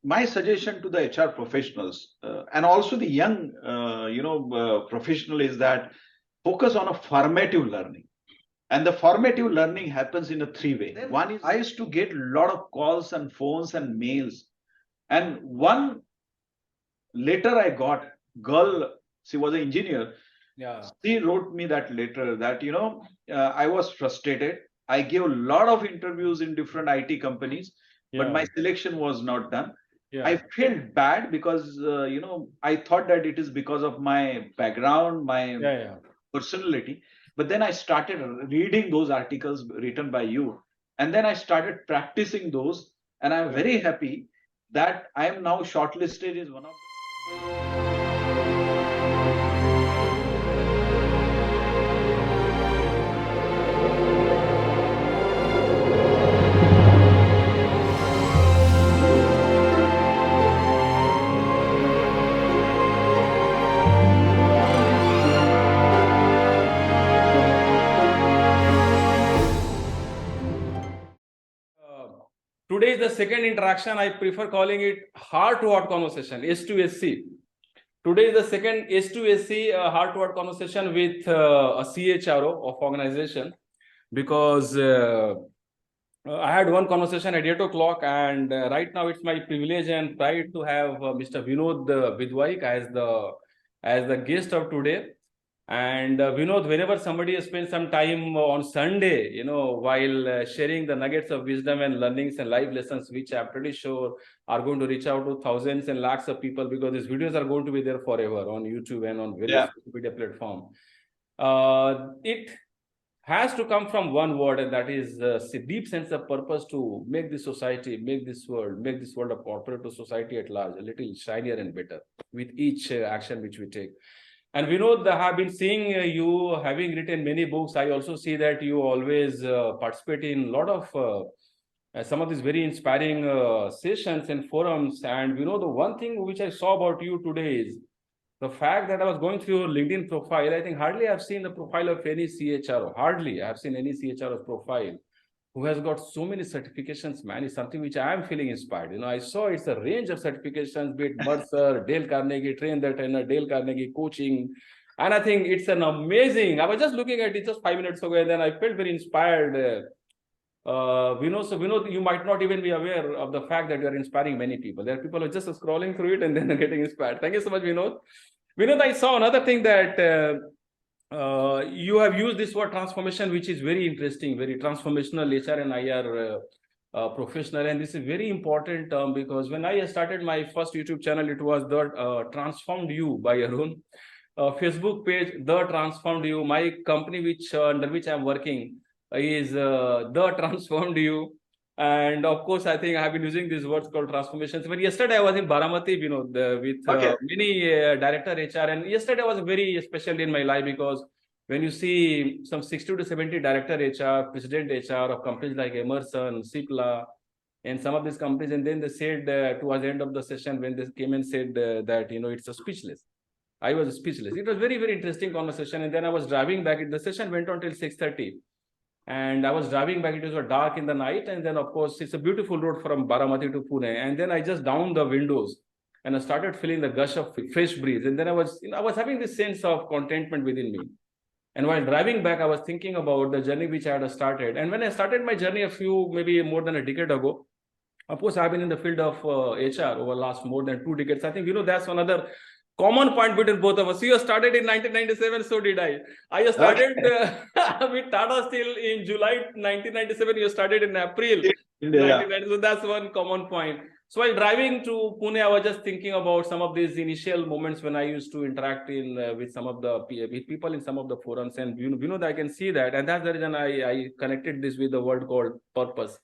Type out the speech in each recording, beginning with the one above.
my suggestion to the HR professionals and also the young, professional is that focus on a formative learning. And the formative learning happens in a three way. One is I used to get a lot of calls and phones and mails. And one letter I got, girl, she was an engineer. Yeah. She wrote me that letter that, I was frustrated. I gave a lot of interviews in different IT companies, but my selection was not done. Yeah. I felt bad because, I thought that it is because of my background, my personality. But then I started reading those articles written by you. And then I started practicing those. And I'm very happy that I am now shortlisted as one of Today is the second interaction. I prefer calling it heart-to-heart conversation, H2HC. Today is the second H2HC heart-to-heart conversation with a CHRO of organization, because I had one conversation at 8 o'clock, and right now it's my privilege and pride to have Mr. Vinod Bidwaik as the guest of today. And Vinod, whenever somebody spends some time on Sunday, while sharing the nuggets of wisdom and learnings and life lessons, which I'm pretty sure are going to reach out to thousands and lakhs of people, because these videos are going to be there forever on YouTube and on various social media platforms. It has to come from one word, and that is a deep sense of purpose to make this society, make this world a corporate to society at large, a little shinier and better with each action which we take. And Vinod, I have been seeing you having written many books. I also see that you always participate in a lot of some of these very inspiring sessions and forums. And the one thing which I saw about you today is the fact that I was going through your LinkedIn profile. I think hardly I've seen the profile of any CHRO. Hardly I've seen any CHRO's profile who has got so many certifications, man, is something which I am feeling inspired. I saw it's a range of certifications, be it Mercer, Dale Carnegie, Train the Trainer, Dale Carnegie coaching. And I think it's an amazing, I was just looking at it just 5 minutes ago, and then I felt very inspired. Vinod, you might not even be aware of the fact that you are inspiring many people. There are people who are just scrolling through it and then getting inspired. Thank you so much, Vinod. Vinod, I saw another thing that you have used this word transformation, which is very interesting, very transformational. HR and I are professional, and this is a very important term, because when I started my first YouTube channel, it was the Transformed You by Arun. Facebook page, The Transformed You. My company, under which I'm working, is The Transformed You. And of course, I think I have been using these words called transformations. But yesterday I was in Baramati, with many director HR. And yesterday was very special in my life, because when you see some 60 to 70 director HR, president HR of companies like Emerson, Cipla, and some of these companies, and then they said towards the end of the session, when they came and said that, it's a speechless. I was speechless. It was very, very interesting conversation. And then I was driving back. The session went on till 6:30. And I was driving back. It was dark in the night. And then, of course, it's a beautiful road from Baramati to Pune. And then I just downed the windows and I started feeling the gush of fresh breeze. And then I was having this sense of contentment within me. And while driving back, I was thinking about the journey which I had started. And when I started my journey maybe more than a decade ago, of course, I've been in the field of HR over the last more than 2 decades. I think, that's another common point between both of us. You started in 1997, so did I. I started with Tata Steel in July 1997. You started in April 1990. So that's one common point. So while driving to Pune, I was just thinking about some of these initial moments when I used to interact with some of the people in some of the forums. And I can see that. And that's the reason I connected this with the word called purpose.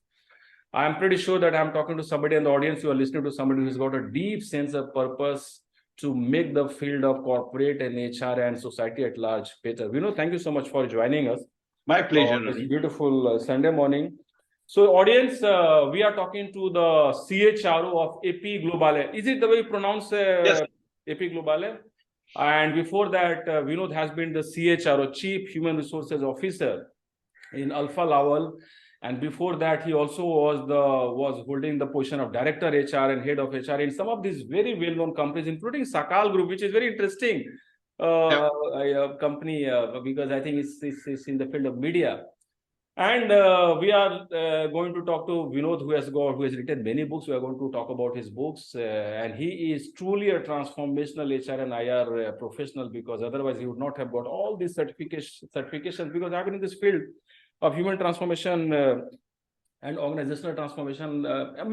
I'm pretty sure that I'm talking to somebody in the audience. You are listening to somebody who's got a deep sense of purpose to make the field of corporate and HR and society at large better. Thank you so much for joining us. My pleasure. It's beautiful Sunday morning. So audience, we are talking to the CHRO of AP Globale. Is it the way you pronounce Yes. AP Globale? And before that, Vinod has been the CHRO, Chief Human Resources Officer in Alpha Laval. And before that, he also was holding the position of director HR and head of HR in some of these very well-known companies, including Sakal Group, which is very interesting company because I think it's in the field of media. And we are going to talk to Vinod, who has written many books. We are going to talk about his books, and he is truly a transformational HR and IR professional, because otherwise he would not have got all these certifications. Because I've been in this field of human transformation and organizational transformation.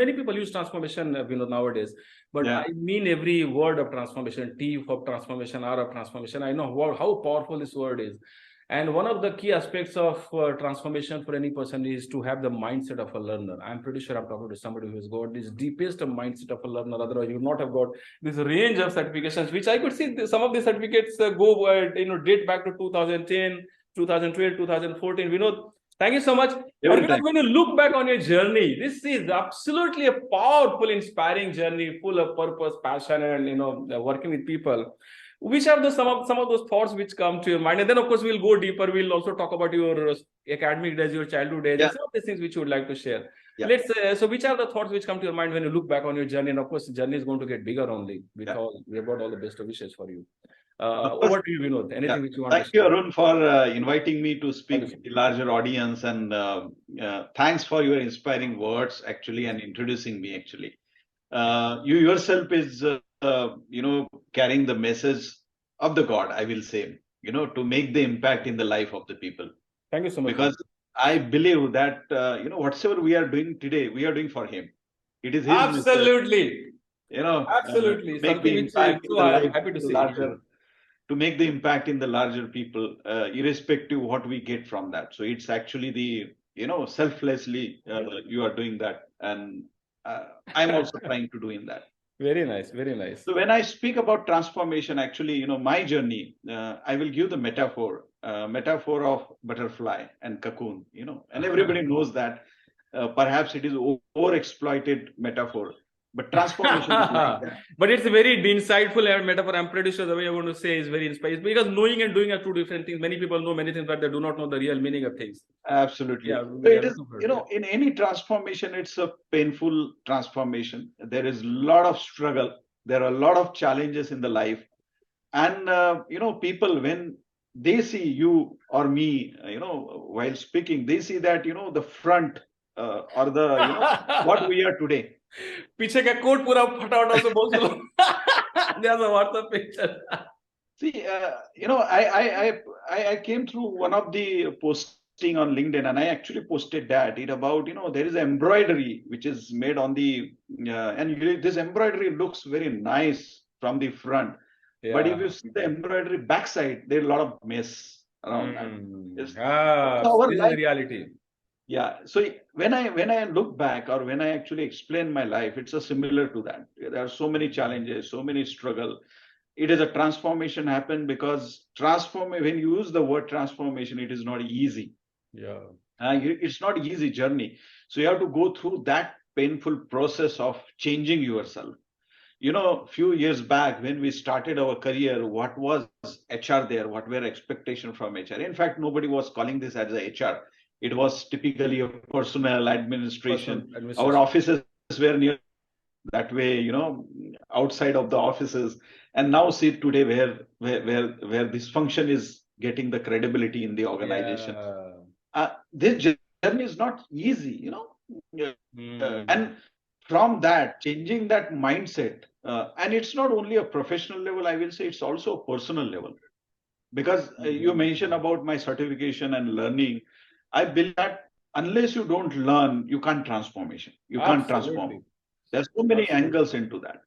Many people use transformation, Vinod, nowadays, but I mean every word of transformation, T of transformation, R of transformation. I know how powerful this word is. And one of the key aspects of transformation for any person is to have the mindset of a learner. I'm pretty sure I'm talking to somebody who has got this deepest mindset of a learner. Otherwise, you would not have got this range of certifications, which I could see some of the certificates date back to 2010, 2012, 2014. Vinod, thank you so much. When you look back on your journey, this is absolutely a powerful, inspiring journey, full of purpose, passion, and working with people. Which are some of those thoughts which come to your mind? And then, of course, we'll go deeper. We'll also talk about your academic days, your childhood days, and some of these things which you would like to share. So which are the thoughts which come to your mind when you look back on your journey? And of course, the journey is going to get bigger only. We have got all the best wishes for you. Over to you, Vinod. Anything which you want to share? Thank you, Arun, for inviting me to speak to the larger audience. And thanks for your inspiring words, actually, and introducing me, actually. You yourself is... carrying the message of the God, I will say, to make the impact in the life of the people. Thank you so much. Because I believe that, whatever we are doing today, we are doing for Him. It is His absolutely. Message, absolutely. Make the impact in the life happy to see larger, to make the impact in the larger people, irrespective of what we get from that. So it's actually the, selflessly, you are doing that. And I'm also trying to do in that. Very nice, very nice. So when I speak about transformation, actually, my journey, I will give the metaphor of butterfly and cocoon, and everybody knows that perhaps it is over-exploited metaphor, but transformation is like that. But it's a very insightful metaphor. I'm pretty sure the way I want to say is very inspiring, because knowing and doing are two different things. Many people know many things, but they do not know the real meaning of things. Absolutely. Yeah, so it is, in any transformation, it's a painful transformation. There is a lot of struggle. There are a lot of challenges in the life. And, people, when they see you or me, while speaking, they see that, the front or the, what we are today. पीछे का coat पूरा फटा फटा से बहुत लोग there's a WhatsApp picture. See, I came through one of the posting on LinkedIn, and I actually posted that about, there is embroidery which is made on the, and this embroidery looks very nice from the front. Yeah. But if you see the embroidery backside, there's a lot of mess around that. This is the reality. Yeah. So when I look back, or when I actually explain my life, it's similar to that. There are so many challenges, so many struggle. It is a transformation happen, because when you use the word transformation, it is not easy. Yeah. It's not easy journey. So you have to go through that painful process of changing yourself. Few years back when we started our career, what was HR there? What were expectations from HR? In fact, nobody was calling this as a HR. It was typically a personnel administration. Our offices were near that way, outside of the offices. And now see today where this function is getting the credibility in the organization. Yeah. This journey is not easy, and from that, changing that mindset, and it's not only a professional level, I will say it's also a personal level. Because you mentioned about my certification and learning. I believe that unless you don't learn, you can't transformation. You can't transform. There's so many angles into that.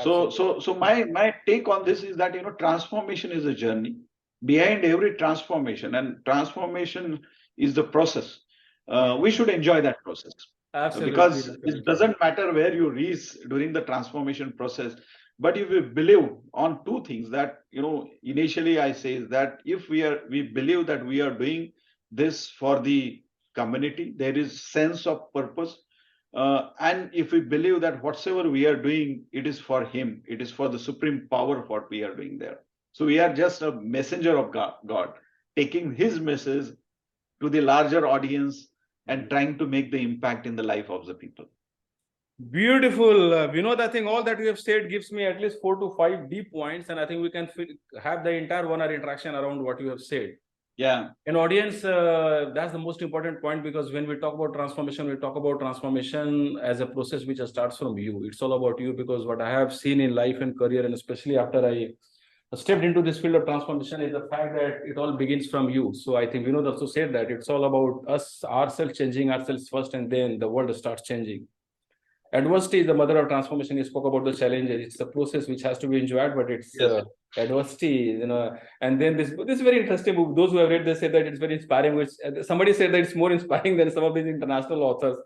So my take on this is that, transformation is a journey. Behind every transformation, and transformation is the process. We should enjoy that process. Absolutely. Because it doesn't matter where you reach during the transformation process. But if we believe on two things that, initially I say is that if we believe that we are doing this for the community, there is sense of purpose. And if we believe that whatsoever we are doing, it is for Him, it is for the supreme power of what we are doing there. So we are just a messenger of God, taking His message to the larger audience, and trying to make the impact in the life of the people. Beautiful. Vinod, I think all that you have said gives me at least 4 to 5 deep points, and I think we can have the entire 1 hour interaction around what you have said. Yeah. An audience, that's the most important point, because when we talk about transformation, we talk about transformation as a process which starts from you. It's all about you, because what I have seen in life and career, and especially after I stepped into this field of transformation, is the fact that it all begins from you. So I think Vinod also said that it's all about us, ourselves, changing ourselves first, and then the world starts changing. Adversity is the mother of transformation. You spoke about the challenges. It's a process which has to be enjoyed, but it's Yes. Adversity, And then this is very interesting book. Those who have read, they say that it's very inspiring. Which somebody said that it's more inspiring than some of these international authors.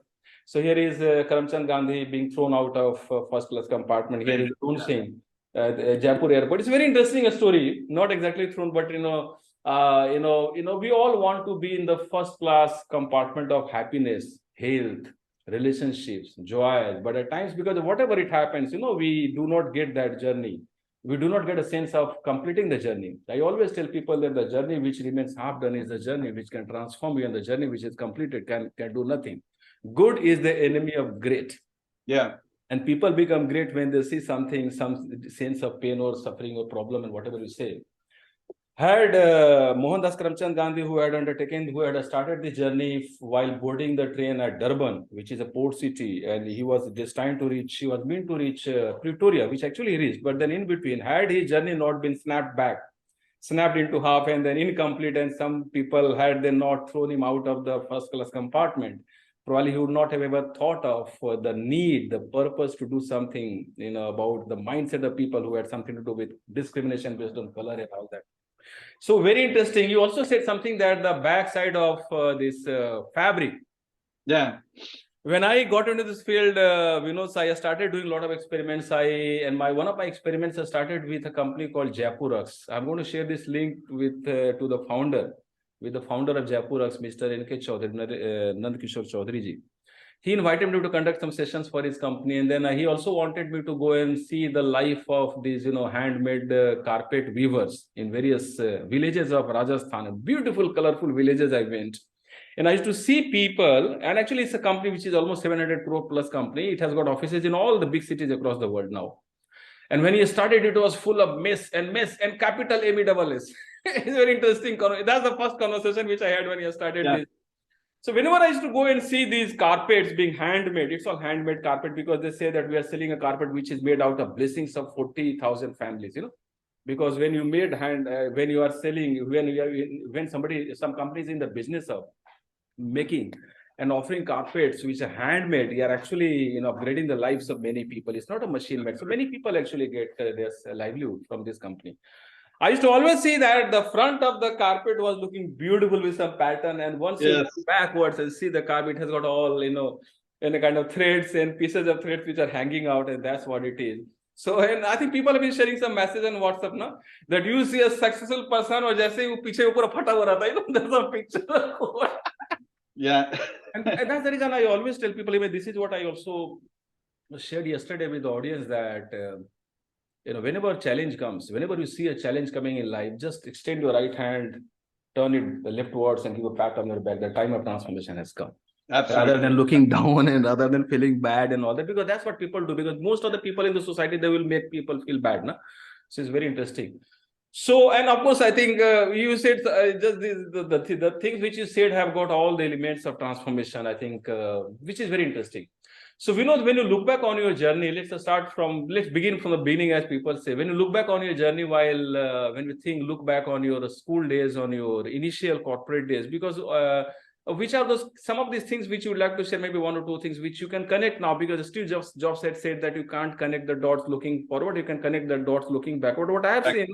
So here is Karamchand Gandhi being thrown out of first class compartment. Here is Arun Singh, Jaipur airport. It's a very interesting story. Not exactly thrown, but we all want to be in the first class compartment of happiness, health, relationships, joy. But at times, because of whatever it happens, we do not get that journey. We do not get a sense of completing the journey. I always tell people that the journey which remains half done is the journey which can transform you, and the journey which is completed can do nothing. Good is the enemy of great. Yeah. And people become great when they see something, some sense of pain or suffering or problem, and whatever you say. Had Mohandas Karamchand Gandhi, who had started the journey while boarding the train at Durban, which is a port city, and he was meant to reach Pretoria, which actually he reached, but then in between, had his journey not been snapped into half and then incomplete, and some people had then not thrown him out of the first class compartment, probably he would not have ever thought of the need, the purpose to do something, about the mindset of people who had something to do with discrimination based on color and all that. So very interesting. You also said something that the backside of this fabric. Yeah. When I got into this field, I started doing a lot of experiments. One of my experiments I started with a company called CHRO. I'm going to share this link with the founder of CHRO, Mr. N.K. Chaudhary, Nand Kishore Chaudhary ji. He invited me to conduct some sessions for his company, and then he also wanted me to go and see the life of these, handmade carpet weavers in various villages of Rajasthan. Beautiful, colorful villages I went. And I used to see people, and actually it's a company which is almost 700 crore plus company. It has got offices in all the big cities across the world now. And when he started, it was full of mess and capital MESS. It's very interesting. That's the first conversation which I had when he started this. So whenever I used to go and see these carpets being handmade, it's all handmade carpet, because they say that we are selling a carpet which is made out of blessings of 40,000 families, because when you when you are selling, some companies in the business of making and offering carpets which are handmade, you are actually, upgrading the lives of many people. It's not a machine made. So many people actually get their livelihood from this company. I used to always see that the front of the carpet was looking beautiful with some pattern, and once you go backwards and see the carpet has got all, in a kind of threads and pieces of threads which are hanging out, and that's what it is. So, and I think people have been sharing some message on WhatsApp now that you see a successful person, or jaise wo piche upar phata hua raha tha, there's a picture. Yeah. and that's the reason I always tell people, this is what I also shared yesterday with the audience, that whenever a challenge comes, whenever you see a challenge coming in life, just extend your right hand, turn it leftwards, and give a pat on your back. The time of transformation has come. Absolutely. Rather than looking down and rather than feeling bad and all that, because that's what people do. Because most of the people in the society, they will make people feel bad. So it's very interesting. So, and of course, I think you said just the things which you said have got all the elements of transformation, I think, which is very interesting. So, Vinod, when you look back on your journey, let's begin from the beginning, as people say. When you look back on your journey, when we look back on your school days, on your initial corporate days, because which are some of these things which you would like to share, maybe one or two things which you can connect now, because Steve Jobs had said that you can't connect the dots looking forward, you can connect the dots looking backward. What I have seen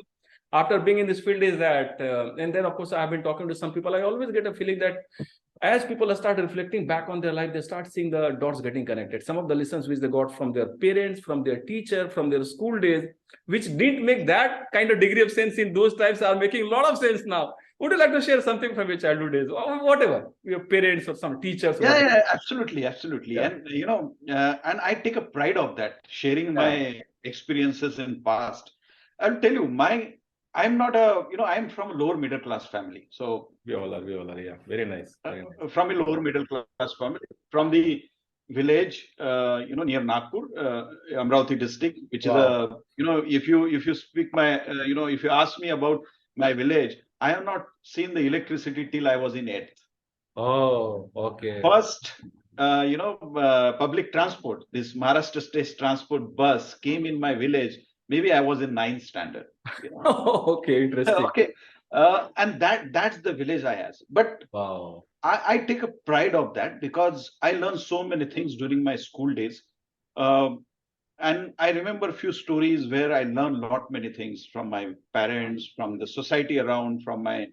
after being in this field is that, and then of course I have been talking to some people, I always get a feeling that as people start reflecting back on their life, they start seeing the dots getting connected. Some of the lessons which they got from their parents, from their teacher, from their school days, which didn't make that kind of degree of sense in those times, are making a lot of sense now. Would you like to share something from your childhood days, or whatever, your parents or some teachers? Yeah, absolutely. Yeah. And and I take a pride of that, sharing my experiences in past. I'll tell you, I'm not I'm from a lower middle class family. So We all are. Yeah. Very nice. Very nice. from a lower middle class family, from the village, near Nagpur, Amravati district, which is Wow. if you speak my, if you ask me about my village, I have not seen the electricity till I was in eighth. Oh, okay. First, public transport, this Maharashtra State Transport bus came in my village. Maybe I was in ninth standard. Okay, interesting. Okay, and that's the village I has. But Wow. I take a pride of that because I learned so many things during my school days. And I remember a few stories where I learned lot many things from my parents, from the society around, from my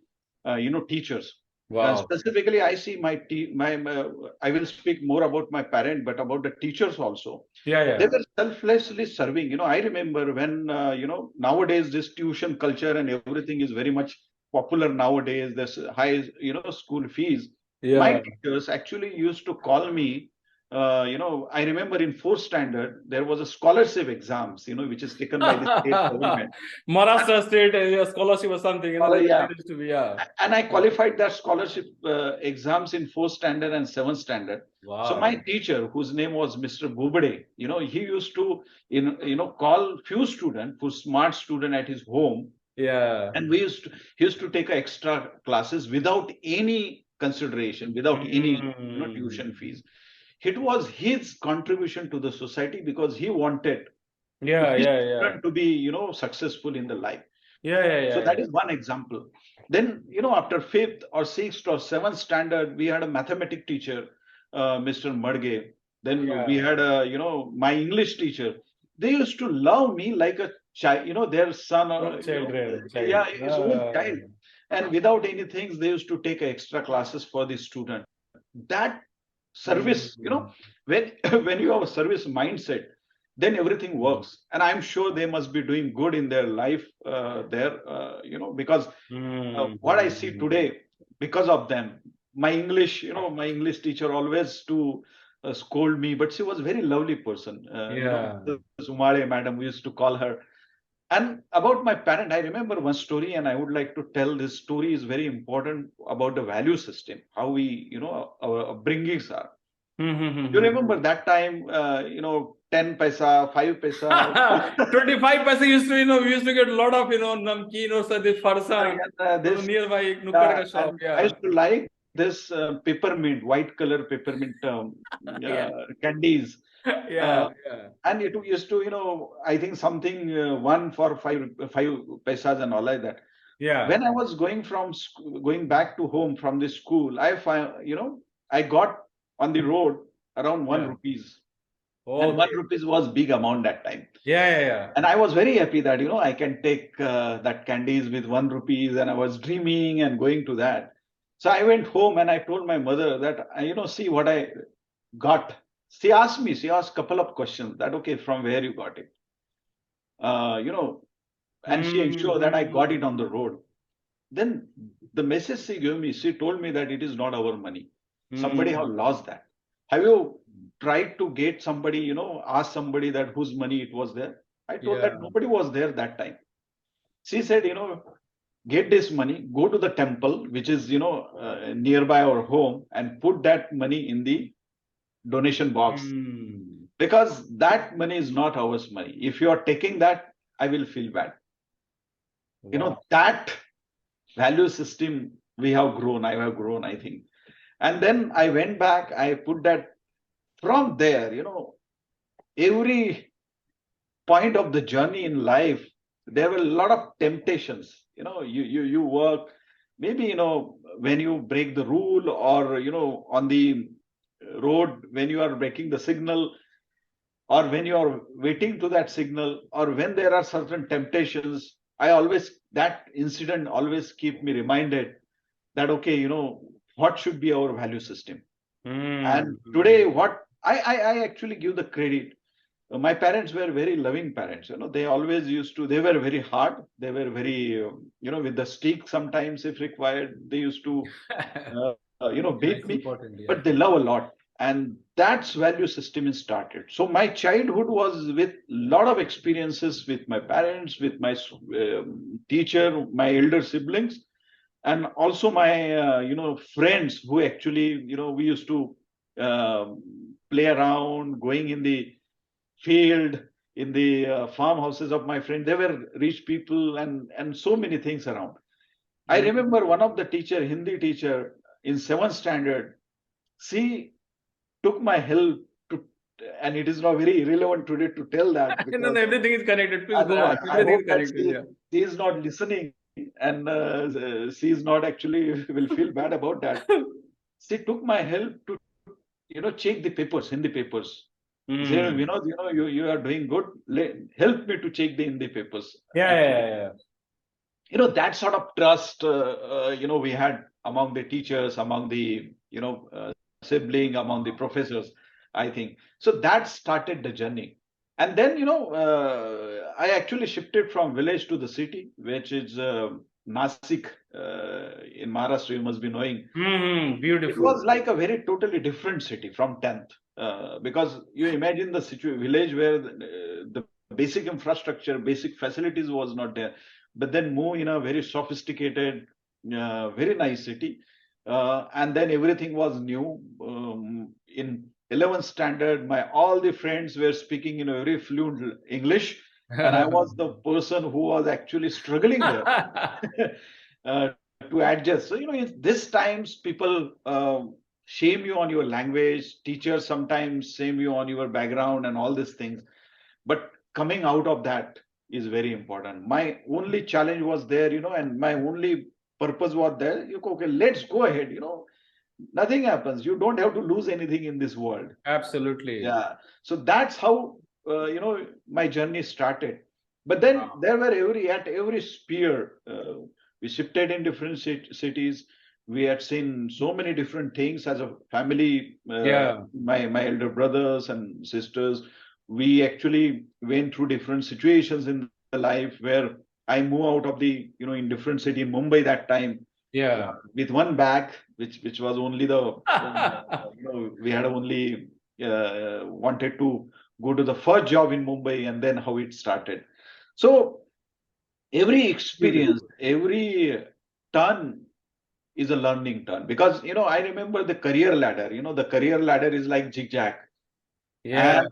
teachers. Wow. Specifically, I see I will speak more about my parent, but about the teachers also. Yeah. They were selflessly serving. I remember when nowadays this tuition culture and everything is very much popular nowadays. There's high school fees. My Yeah. teachers actually used to call me. I remember in fourth standard there was a scholarship exams, which is taken by the state government. Maharashtra State scholarship or something, Yeah, that used to be, yeah. and I qualified that scholarship exams in fourth standard and seventh standard. So my Wow. teacher, whose name was Mr. Bubade, he used to call few student, who smart student at his home, Yeah. and he used to take extra classes without any consideration, without any tuition fees. It was his contribution to the society because he wanted Yeah. his Yeah. children to be successful in the life. Yeah. So that is one example. Then, after fifth or sixth or seventh standard, we had a mathematics teacher, Mr. Madge. Then we had my English teacher. They used to love me like a child, their son or Children. yeah, his own child. And without anything, they used to take extra classes for the student. That service, when when you have a service mindset, then everything works. And I'm sure they must be doing good in their life there, because what I see today, because of them, my English teacher always to scold me, but she was a very lovely person. Sumale madam, we used to call her. And about my parent, I remember one story, and I would like to tell this story is very important about the value system, how we, our upbringings are. You remember that time, 10 paisa, 5 paisa. 25 paisa used to, we used to get a lot of, namkeen or this farsan nearby Nukkar shop. Yeah. I used to like this peppermint, white color peppermint candies. And it used to, I think something one for five paisas and all like that. Yeah. When I was going back to home from the school, I got on the road around 1 rupees. And 1 rupees was big amount that time. Yeah. And I was very happy that, I can take that candies with 1 rupees, and I was dreaming and going to that. So I went home and I told my mother that, see what I got. She asked a couple of questions that, okay, from where you got it? And she ensured that I got it on the road. Then the message she gave me, she told me that it is not our money. Somebody have lost that. Have you tried to get somebody, ask somebody that whose money it was there? I told that nobody was there that time. She said, get this money, go to the temple, which is, nearby our home, and put that money in the donation box. Because that money is not ours money. If you are taking that, I will feel bad. That value system I have grown, I think. And then I went back, I put that from there, every point of the journey in life, there were a lot of temptations. You work, maybe, when you break the rule, or, on the road, when you are breaking the signal, or when you are waiting to that signal, or when there are certain temptations, that incident always keep me reminded that, okay, what should be our value system. And today, what I actually give the credit. My parents were very loving parents. They always they were very hard. They were very, with the stick sometimes if required. They used to, beat me, but they love a lot. And that's value system is started. So my childhood was with a lot of experiences with my parents, with my teacher, my elder siblings, and also my friends who actually we used to play around, going in the field, in the farmhouses of my friend. They were rich people, and so many things around. I remember one of the teacher, Hindi teacher in 7th standard, she took my help to, and it is now very irrelevant today to tell that, No, because everything is connected. Please go on. I Everything hope is that connected. Yeah. she is not listening, and she is not actually will feel bad about that. She took my help to check the papers, Hindi papers. She said, Vinod, you are doing good. Help me to check the Hindi papers. Yeah. That sort of trust we had among the teachers, among the sibling, among the professors, I think. So that started the journey. And then I actually shifted from village to the city, which is Nasik in Maharashtra. You must be knowing. Beautiful. It was like a very totally different city from 10th, because you imagine the village where the basic infrastructure, basic facilities was not there, but then move in a very sophisticated, very nice city, and then everything was new. In 11th standard, all the friends were speaking in a very fluent English, and I was the person who was actually struggling there to adjust. So in this times people shame you on your language. Teachers sometimes shame you on your background and all these things. But coming out of that is very important. My only challenge was there, and my only purpose was there. Okay, let's go ahead. Nothing happens. You don't have to lose anything in this world. Absolutely. Yeah. So that's how my journey started. But then there were every sphere. We shifted in different cities. We had seen so many different things as a family. My elder brothers and sisters. We actually went through different situations in the life where I moved out of the in different city in Mumbai that time. With one bag, which was only the we had only wanted to go to the first job in Mumbai, and then how it started. So every experience, every turn is a learning turn, because I remember the career ladder. The career ladder is like zigzag. And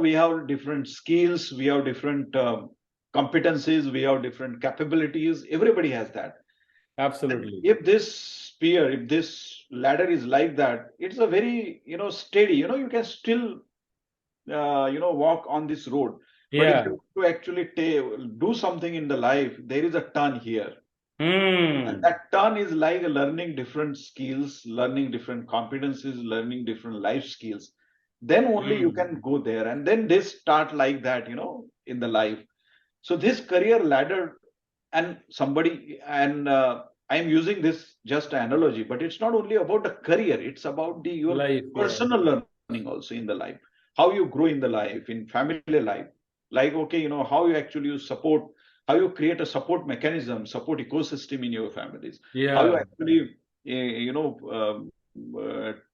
we have different skills, we have different competencies, we have different capabilities. Everybody has that. Absolutely. And if this ladder is like that, it's a very steady. You can still walk on this road. But if you to actually do something in the life, there is a turn here. And that turn is like learning different skills, learning different competencies, learning different life skills. Then only you can go there. And then they start like that, in the life. So this career ladder, and I'm using this just an analogy, but it's not only about the career, it's about your life, personal learning also in the life. How you grow in the life, in family life. Like, okay, how you actually support, how you create a support mechanism, support ecosystem in your families. How you actually,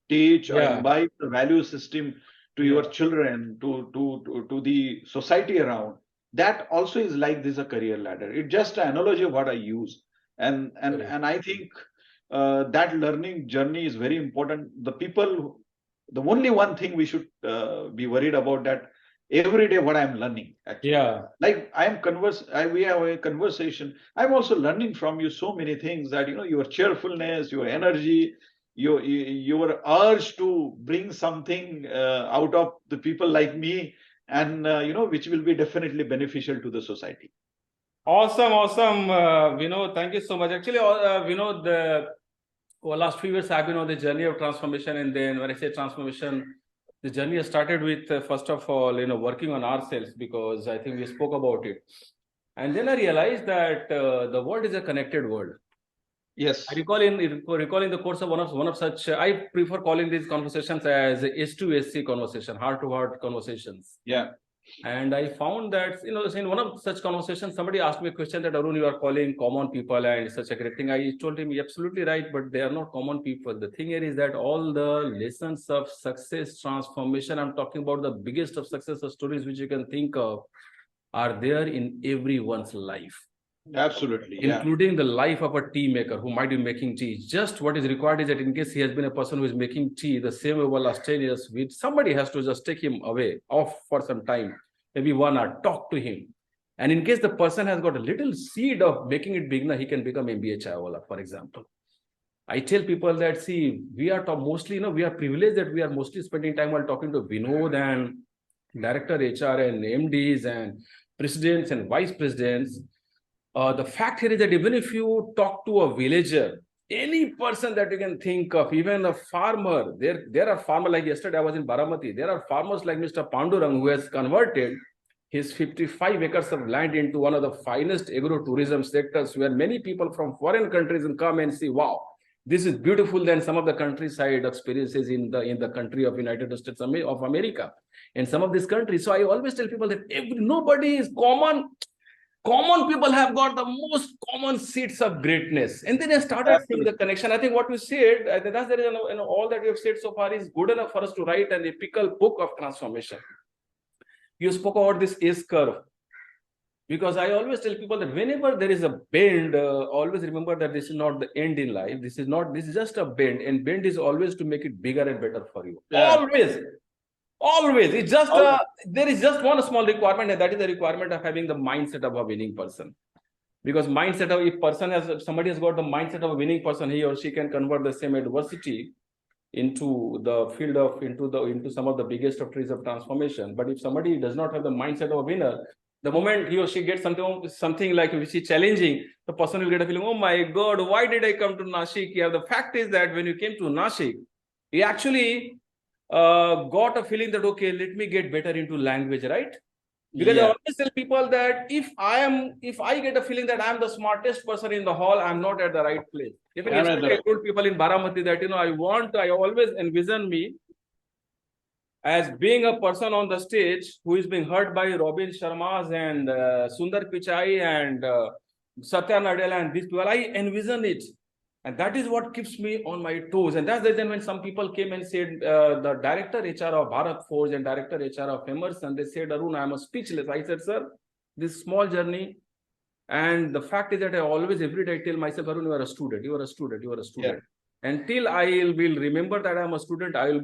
teach or imbibe the value system to your children, to the society around. That also is like this, a career ladder. It's just an analogy of what I use. And I think that learning journey is very important. The only one thing we should be worried about, that every day what I'm learning, actually. Like we have a conversation. I'm also learning from you so many things, that your cheerfulness, your energy, your urge to bring something out of the people like me, and which will be definitely beneficial to the society. Awesome. Vinod, thank you so much. Actually, Vinod, the last few years I've been on the journey of transformation. And then when I say transformation, the journey has started with, first of all, working on ourselves, because I think we spoke about it. And then I realized that the world is a connected world. Yes. I recall in the course of one of such, I prefer calling these conversations as H2HC conversation, heart-to-heart conversations. Yeah. And I found that, in one of such conversations, somebody asked me a question that, Arun, you are calling common people and such a great thing. I told him, you're absolutely right, but they are not common people. The thing here is that all the lessons of success, transformation, I'm talking about the biggest of success stories which you can think of, are there in everyone's life. Absolutely. Including the life of a tea maker who might be making tea. Just what is required is that in case he has been a person who is making tea the same way over last 10 years, somebody has to just take him off for some time, maybe 1 hour, talk to him. And in case the person has got a little seed of making it big, he can become MBA Chaiwala, for example. I tell people that, see, we are mostly, we are privileged that we are mostly spending time while talking to Vinod and director HR and MDs and presidents and vice presidents. The fact here is that even if you talk to a villager, any person that you can think of, even a farmer, there are farmers, like yesterday I was in Baramati, there are farmers like Mr. Pandurang who has converted his 55 acres of land into one of the finest agro-tourism sectors where many people from foreign countries will come and see, wow, this is beautiful than some of the countryside experiences in the country of United States of America and some of these countries. So I always tell people that nobody is common. Common people have got the most common seeds of greatness. And then I started seeing the connection. I think what you said, that's the reason, all that you have said so far is good enough for us to write an epical book of transformation. You spoke about this S curve. Because I always tell people that whenever there is a bend, always remember that this is not the end in life. This is just a bend. And bend is always to make it bigger and better for you. Yeah. Always. It's just there is just one small requirement, and that is the requirement of having the mindset of a winning person. Because if somebody has got the mindset of a winning person, he or she can convert the same adversity into the field of into some of the biggest of trees of transformation. But if somebody does not have the mindset of a winner, the moment he or she gets something like which is challenging, the person will get a feeling, oh my God, why did I come to Nashik here? The fact is that when you came to Nashik, he actually got a feeling that, okay, let me get better into language, right? Because I always tell people that if I get a feeling that I'm the smartest person in the hall, I'm not at the right place. Even yesterday I told people in Baramati that, I always envision me as being a person on the stage who is being heard by Robin Sharma's and Sundar Pichai and Satya Nadella and these people. I envision it. And that is what keeps me on my toes. And that's the reason when some people came and said, the director HR of Bharat Forge and director HR of Emerson, they said, Arun, I'm speechless. I said, sir, this small journey. And the fact is that I always, every day, tell myself, Arun, you are a student, you are a student, you are a student. Yeah. Until I will remember that I'm a student, I'll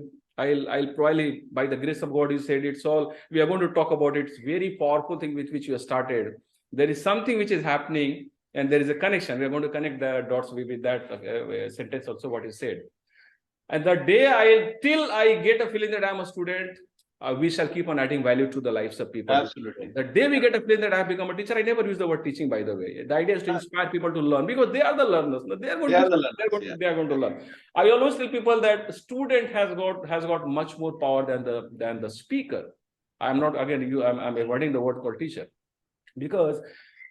probably, by the grace of God, you said it's all, we are going to talk about it. It's very powerful thing with which you have started. There is something which is happening. And there is a connection. We are going to connect the dots with that sentence also what you said. And the day till I get a feeling that I'm a student, we shall keep on adding value to the lives of people. Absolutely. The day we get a feeling that I have become a teacher, I never use the word teaching, by the way. The idea is to inspire people to learn because they are the learners. They are going to learn. I always tell people that student has got much more power than the speaker. I'm not, again, I'm avoiding the word called teacher because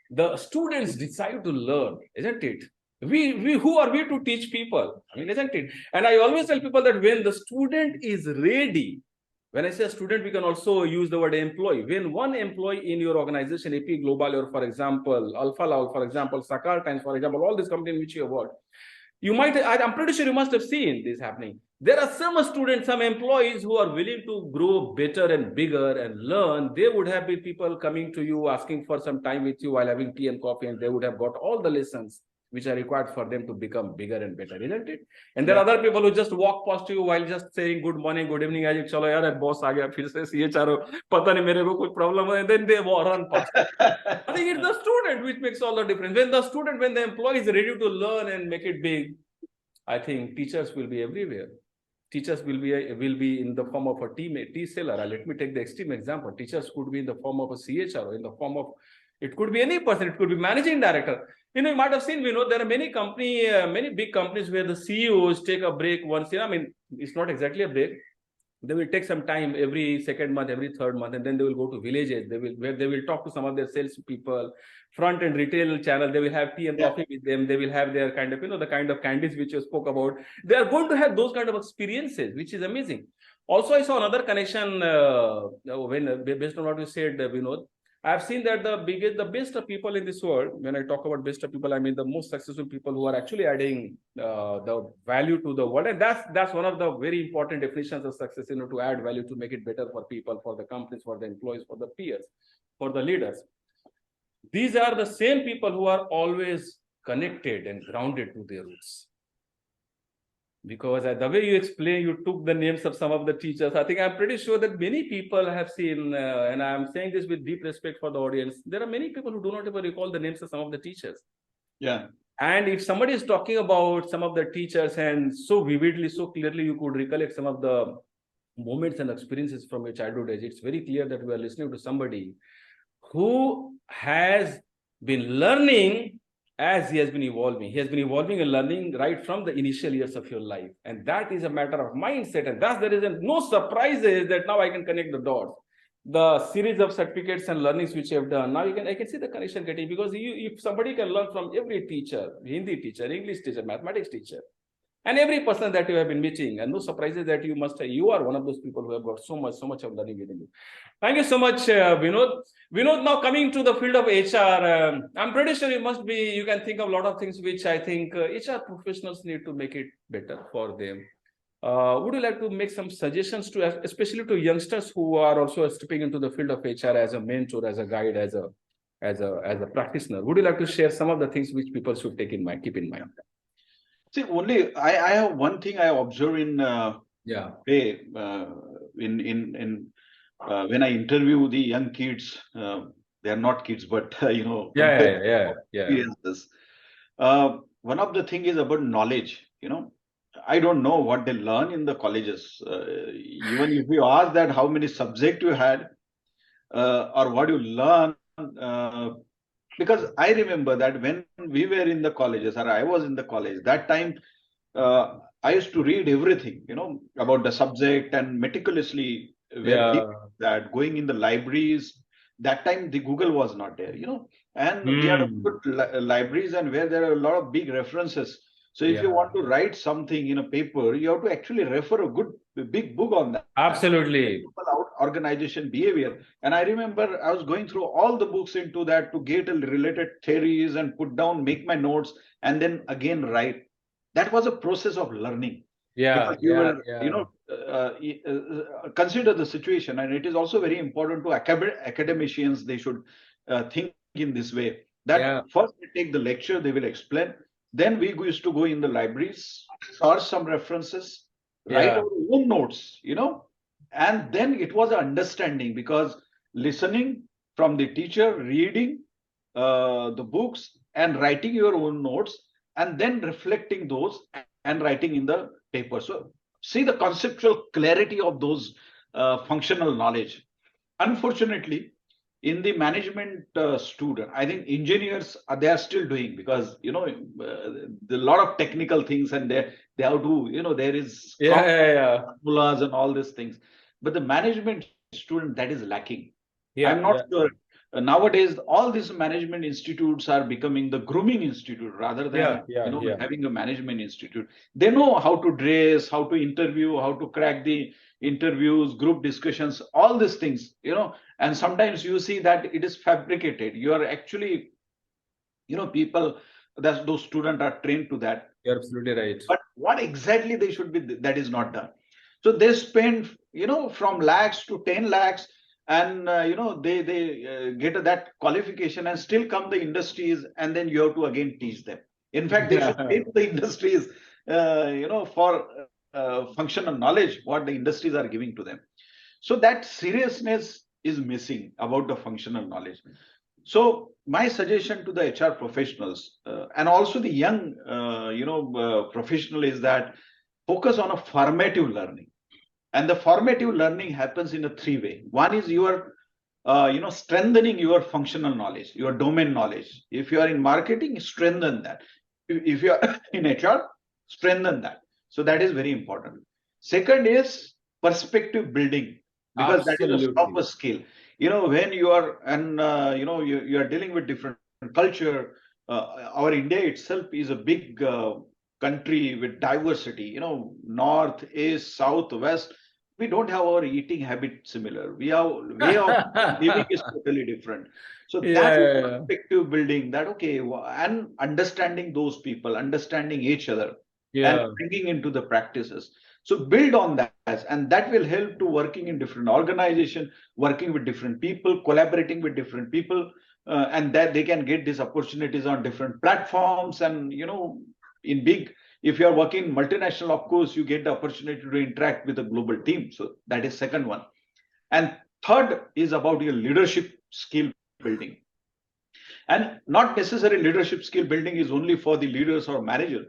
the students decide to learn, isn't it? Who are we to teach people? I mean, isn't it? And I always tell people that when the student is ready, when I say a student, we can also use the word employee. When one employee in your organization, AP Global, or for example, Alpha Law, for example, Sakar Times, for example, all these companies which you have worked, I'm pretty sure you must have seen this happening. There are some students, some employees who are willing to grow better and bigger and learn. They would have been people coming to you, asking for some time with you while having tea and coffee, and they would have got all the lessons which are required for them to become bigger and better, isn't it? And there are other people who just walk past you while just saying good morning, good evening, as chalo yaar, boss aa gaya, phir se CHRO, pata nahi mere ko koi problem hai, and then they run past. I think it's the student which makes all the difference. When the employee is ready to learn and make it big, I think teachers will be everywhere. Teachers will be in the form of a tea seller. Let me take the extreme example. Teachers could be in the form of a CHRO, in the form of, it could be any person, it could be managing director. You might have seen, there are many big companies where the CEOs take a break once a year. I mean, it's not exactly a break. They will take some time every second month, every third month, and then they will go to villages. Where they will talk to some of their sales people, front and retail channel. They will have tea and coffee with them. They will have their kind of, the kind of candies which you spoke about. They are going to have those kind of experiences, which is amazing. Also, I saw another connection based on what you said, Vinod. I've seen that the best of people in this world, when I talk about best of people, I mean the most successful people who are actually adding the value to the world. And that's one of the very important definitions of success, to add value, to make it better for people, for the companies, for the employees, for the peers, for the leaders. These are the same people who are always connected and grounded to their roots. Because the way you explain, you took the names of some of the teachers. I think I'm pretty sure that many people have seen, and I'm saying this with deep respect for the audience, there are many people who do not even recall the names of some of the teachers. Yeah. And if somebody is talking about some of the teachers and so vividly, so clearly, you could recollect some of the moments and experiences from your childhood age, it's very clear that we are listening to somebody who has been learning as he has been evolving. He has been evolving and learning right from the initial years of your life. And that is a matter of mindset. And that's the reason, no surprises that now I can connect the dots. The series of certificates and learnings which you have done, now I can see the connection getting, because if somebody can learn from every teacher, Hindi teacher, English teacher, mathematics teacher, and every person that you have been meeting, and no surprises that you are one of those people who have got so much of learning within you. Thank you so much, Vinod. Vinod, now coming to the field of HR, I'm pretty sure you can think of a lot of things which I think HR professionals need to make it better for them. Would you like to make some suggestions to, especially to youngsters who are also stepping into the field of HR as a mentor, as a guide, as a practitioner? Would you like to share some of the things which people should keep in mind? See, only I have one thing I observe in when I interview the young kids. They are not kids, but experiences. One of the thing is about knowledge. I don't know what they learn in the colleges. Even if you ask that how many subjects you had or what you learn. Because I remember that when we were in the colleges, or I was in the college, that time I used to read everything, about the subject and meticulously that going in the libraries. That time the Google was not there, and we had good libraries and where there are a lot of big references. So if you want to write something in a paper, you have to actually refer a big book on that. Absolutely. Organization behavior. And I remember I was going through all the books into that to get related theories and put down, make my notes, and then again write. That was a process of learning. Consider the situation. And it is also very important to academicians. They should think in this way that first they take the lecture, they will explain. Then we used to go in the libraries, search some references, write our own notes, and then it was an understanding, because listening from the teacher, reading the books and writing your own notes, and then reflecting those and writing in the paper. So see the conceptual clarity of those functional knowledge. Unfortunately, in the management student, I think engineers they are still doing, because a lot of technical things, and they have to there is formulas and all these things. But the management student, that is lacking. I'm not sure. Nowadays, all these management institutes are becoming the grooming institute rather than having a management institute. They know how to dress, how to interview, how to crack the interviews, group discussions, all these things, and sometimes you see that it is fabricated. You are actually, people, those students are trained to that. You're absolutely right. But what exactly they should be, that is not done. So they spend, from lakhs to 10 lakhs, and they get that qualification, and still come the industries, and then you have to again teach them. In fact, they should pay to the industries, for functional knowledge what the industries are giving to them. So that seriousness is missing about the functional knowledge. So my suggestion to the HR professionals and also the young professional is that focus on a formative learning. And the formative learning happens in a three way. One is your strengthening your functional knowledge, your domain knowledge. If you are in marketing, strengthen that. If you are in HR, strengthen that. So that is very important. Second is perspective building, because that is a proper skill. When you are, and you are dealing with different culture. Our India itself is a big country with diversity. North, east, south, west. we don't have our eating habit similar. We have way of living is totally different. So that is Yeah. perspective building. That okay, and understanding those people, understanding each other, and Yeah. bringing into the practices. So build on that, and that will help to working in different organization, working with different people, collaborating with different people, and that they can get these opportunities on different platforms. And in big, if you are working multinational, of course you get the opportunity to interact with a global team. So that is second one. And third is about your leadership skill building. And not necessarily leadership skill building is only for the leaders or manager.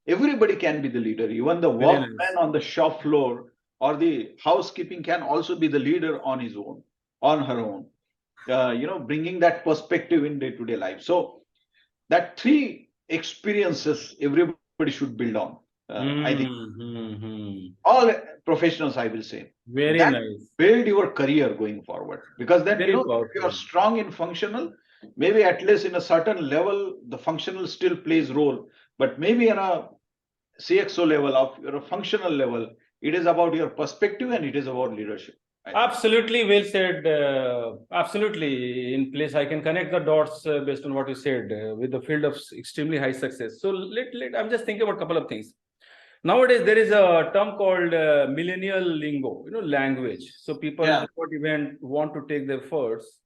Everybody can be the leader. Even the Very workman nice. on the shop floor or the housekeeping can also be the leader on his own, on her own. Bringing that perspective in day-to-day life. So that three experiences everybody should build on. I think Hmm. all professionals, I will say, Very that nice. build your career going forward. Because then, Very if you are powerful. strong in functional, maybe at least in a certain level, the functional still plays role. But maybe on a CXO level, of your functional level, it is about your perspective and it is about leadership, I think. Absolutely well said. Absolutely in place. I can connect the dots based on what you said with the field of extremely high success. So I'm just thinking about a couple of things. Nowadays, there is a term called millennial lingo, language. So people Yeah. do not even want to take their efforts,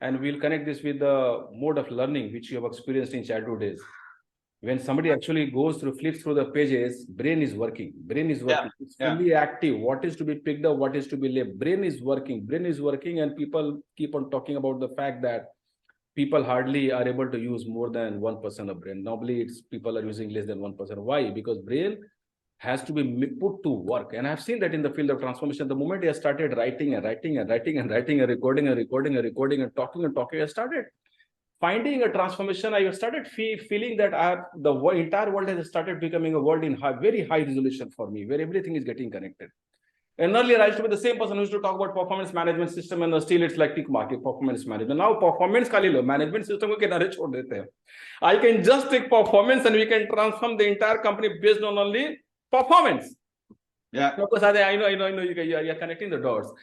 and we'll connect this with the mode of learning which you have experienced in childhood days. When somebody actually flips through the pages, brain is working, Yeah. it's Yeah. fully active. What is to be picked up, what is to be left, brain is working, and people keep on talking about the fact that people hardly are able to use more than 1% of brain. Normally it's people are using less than 1%. Why? Because brain has to be put to work. And I've seen that in the field of transformation. The moment I started writing and recording and talking, I started finding a transformation. I started feeling that the entire world has started becoming a world in very high resolution for me, where everything is getting connected. And earlier, I used to be the same person who used to talk about performance management system, and still it's like tick mark, performance management. Now, performance ka lo, management system ko kinare chhod dete hain. I can just take performance and we can transform the entire company based on only performance. Yeah. Of course, I know, you're connecting the dots.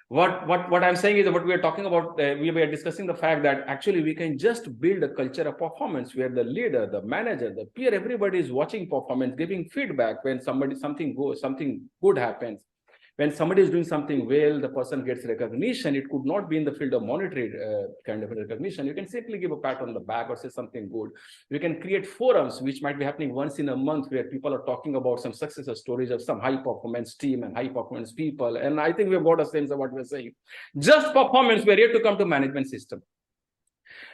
What I'm saying is that what we are talking about, we are discussing the fact that actually we can just build a culture of performance where the leader, the manager, the peer, everybody is watching performance, giving feedback when something good happens. When somebody is doing something well, the person gets recognition. It could not be in the field of monetary kind of recognition. You can simply give a pat on the back or say something good. We can create forums which might be happening once in a month where people are talking about some success stories of some high performance team and high performance people. And I think we've got a sense of what we're saying. Just performance, we're yet to come to management system.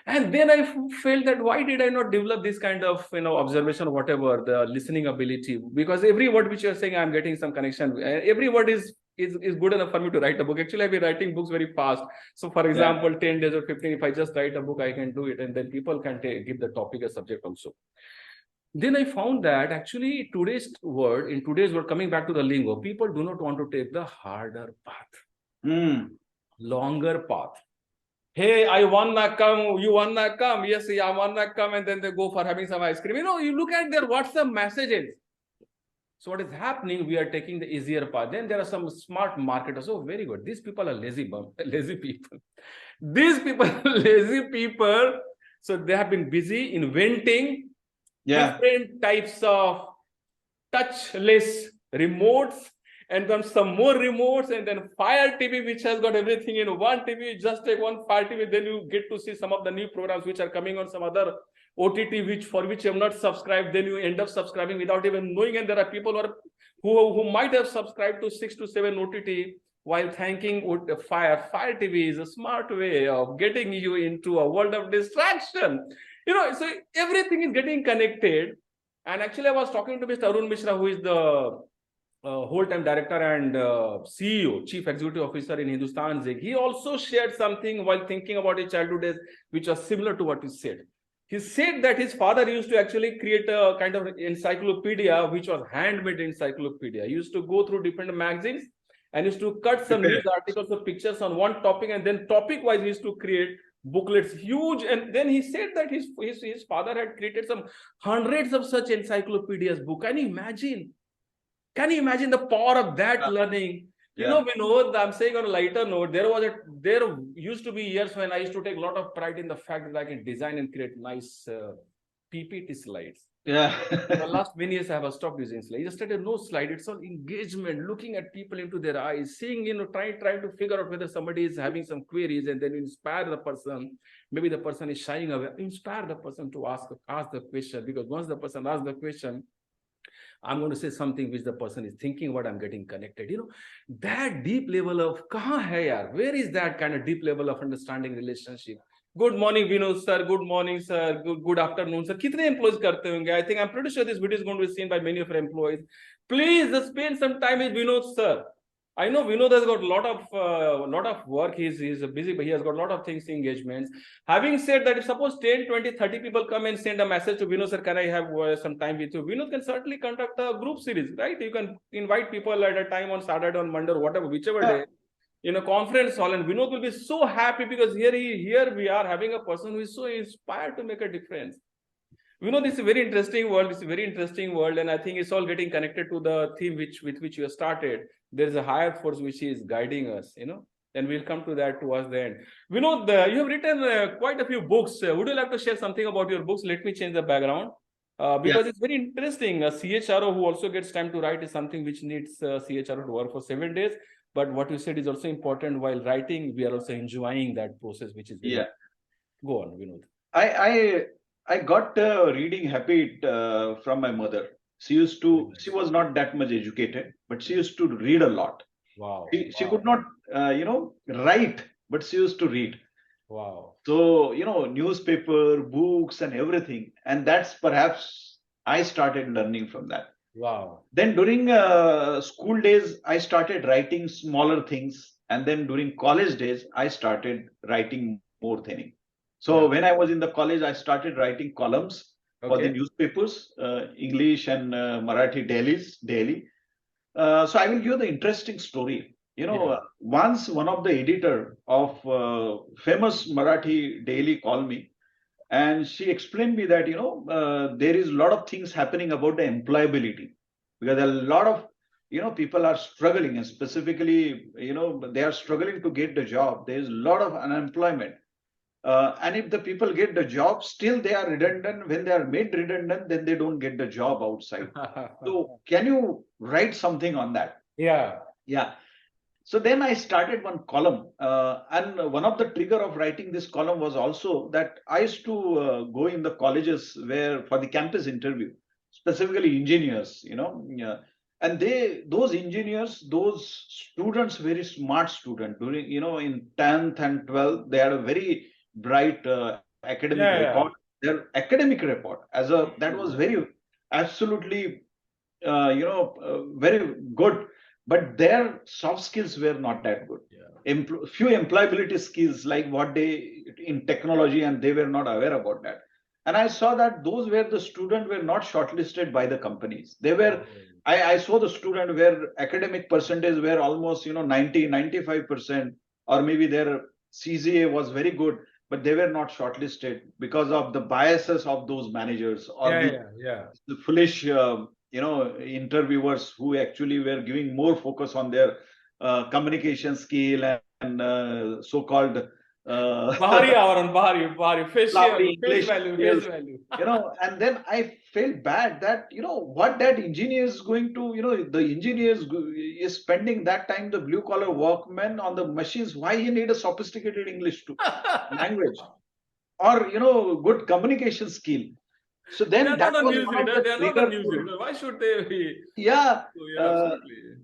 And then I felt that why did I not develop this kind of observation or whatever, the listening ability? Because every word which you're saying, I'm getting some connection. Every word is good enough for me to write a book. Actually, I've been writing books very fast. So for example, 10 days or 15, if I just write a book, I can do it. And then people can give the topic a subject also. Then I found that actually in today's world, coming back to the lingo, people do not want to take the harder path, longer path. Hey, I wanna come, you wanna come, yes, I wanna come, and then they go for having some ice cream. You look at their WhatsApp messages. So what is happening? We are taking the easier path. Then there are some smart marketers. Oh, very good. These people are lazy people. These people are lazy people. So they have been busy inventing different types of touchless remotes, and then some more remotes, and then Fire TV, which has got everything in one TV. You just take one Fire TV, then you get to see some of the new programs which are coming on some other OTT, for which you have not subscribed. Then you end up subscribing without even knowing. And there are people who might have subscribed to 6 to 7 OTT while thanking Fire. Fire TV is a smart way of getting you into a world of distraction. So everything is getting connected. And actually, I was talking to Mr. Arun Mishra, who is the whole-time director and CEO, Chief Executive Officer in Hindustan Zinc. He also shared something while thinking about his childhood days, which was similar to what you said. He said that his father used to actually create a kind of encyclopedia, which was handmade encyclopedia. He used to go through different magazines and used to cut some news articles or pictures on one topic, and then topic-wise he used to create booklets, huge. And then he said that his father had created some hundreds of such encyclopedias book. Can you imagine the power of that learning? You know, Vinod, I'm saying on a lighter note, there used to be years when I used to take a lot of pride in the fact that I can design and create nice PPT slides. Yeah. The last many years I have stopped using slides. I just started no slide. It's all engagement, looking at people into their eyes, seeing, trying to figure out whether somebody is having some queries, and then inspire the person. Maybe the person is shying away. Inspire the person to ask the question, because once the person asks the question, I'm going to say something which the person is thinking what I'm getting connected. That deep level of kahan hai yaar? Where is that kind of deep level of understanding relationship? Good morning, Vinod sir. Good morning, sir. Good afternoon, sir. Kitne employees karte honge? I think I'm pretty sure this video is going to be seen by many of your employees. Please spend some time with Vinod sir. I know Vinod has got a lot of work. He's busy, but he has got a lot of things, engagements. Having said that, if suppose 10, 20, 30 people come and send a message to Vinod, sir, can I have some time with you? Vinod can certainly conduct a group series, right? You can invite people at a time on Saturday, on Monday, or whatever, whichever day, in a conference hall, and Vinod will be so happy, because here we are having a person who is so inspired to make a difference. This is a very interesting world. It's a very interesting world, and I think it's all getting connected to the theme with which you started. There's a higher force which is guiding us, and we'll come to that towards the end. Vinod, you have written quite a few books. Would you like to share something about your books? Let me change the background, because it's very interesting. A CHRO who also gets time to write is something which needs CHRO to work for 7 days. But what you said is also important. While writing, we are also enjoying that process, which is very Go on, Vinod. I got a reading habit from my mother. She was not that much educated, but she used to read a lot. Wow. She could not, write, but she used to read. Wow. So, newspaper, books and everything. And that's perhaps I started learning from that. Wow. Then during school days, I started writing smaller things. And then during college days, I started writing more things. So when I was in the college, I started writing columns for the newspapers, English and Marathi daily. So I will give the interesting story. Once one of the editor of famous Marathi daily called me, and she explained me that, there is a lot of things happening about the employability, because a lot of, people are struggling, and specifically, they are struggling to get the job. There is a lot of unemployment. And if the people get the job, still they are redundant. When they are made redundant, then they don't get the job outside. So can you write something on that? Yeah. So then I started one column, and one of the trigger of writing this column was also that I used to go in the colleges where for the campus interview, specifically engineers, and those engineers, those students, very smart student during, in 10th and 12th, they had a very bright academic record. Their academic record that was very absolutely, very good. But their soft skills were not that good. Few employability skills like what they in technology, and they were not aware about that. And I saw that those where the students were not shortlisted by the companies. They were, I saw the student where academic percentage were almost, 90, 95%, or maybe their CGA was very good, but they were not shortlisted because of the biases of those managers or the foolish, interviewers who actually were giving more focus on their communication skill and so-called Bahari, face value. And then I felt bad that, what that engineer is going to, the engineer is spending that time, the blue collar workman on the machines. Why he need a sophisticated English language or, good communication skill? So then they're not a newsreader. Why should they be? Absolutely.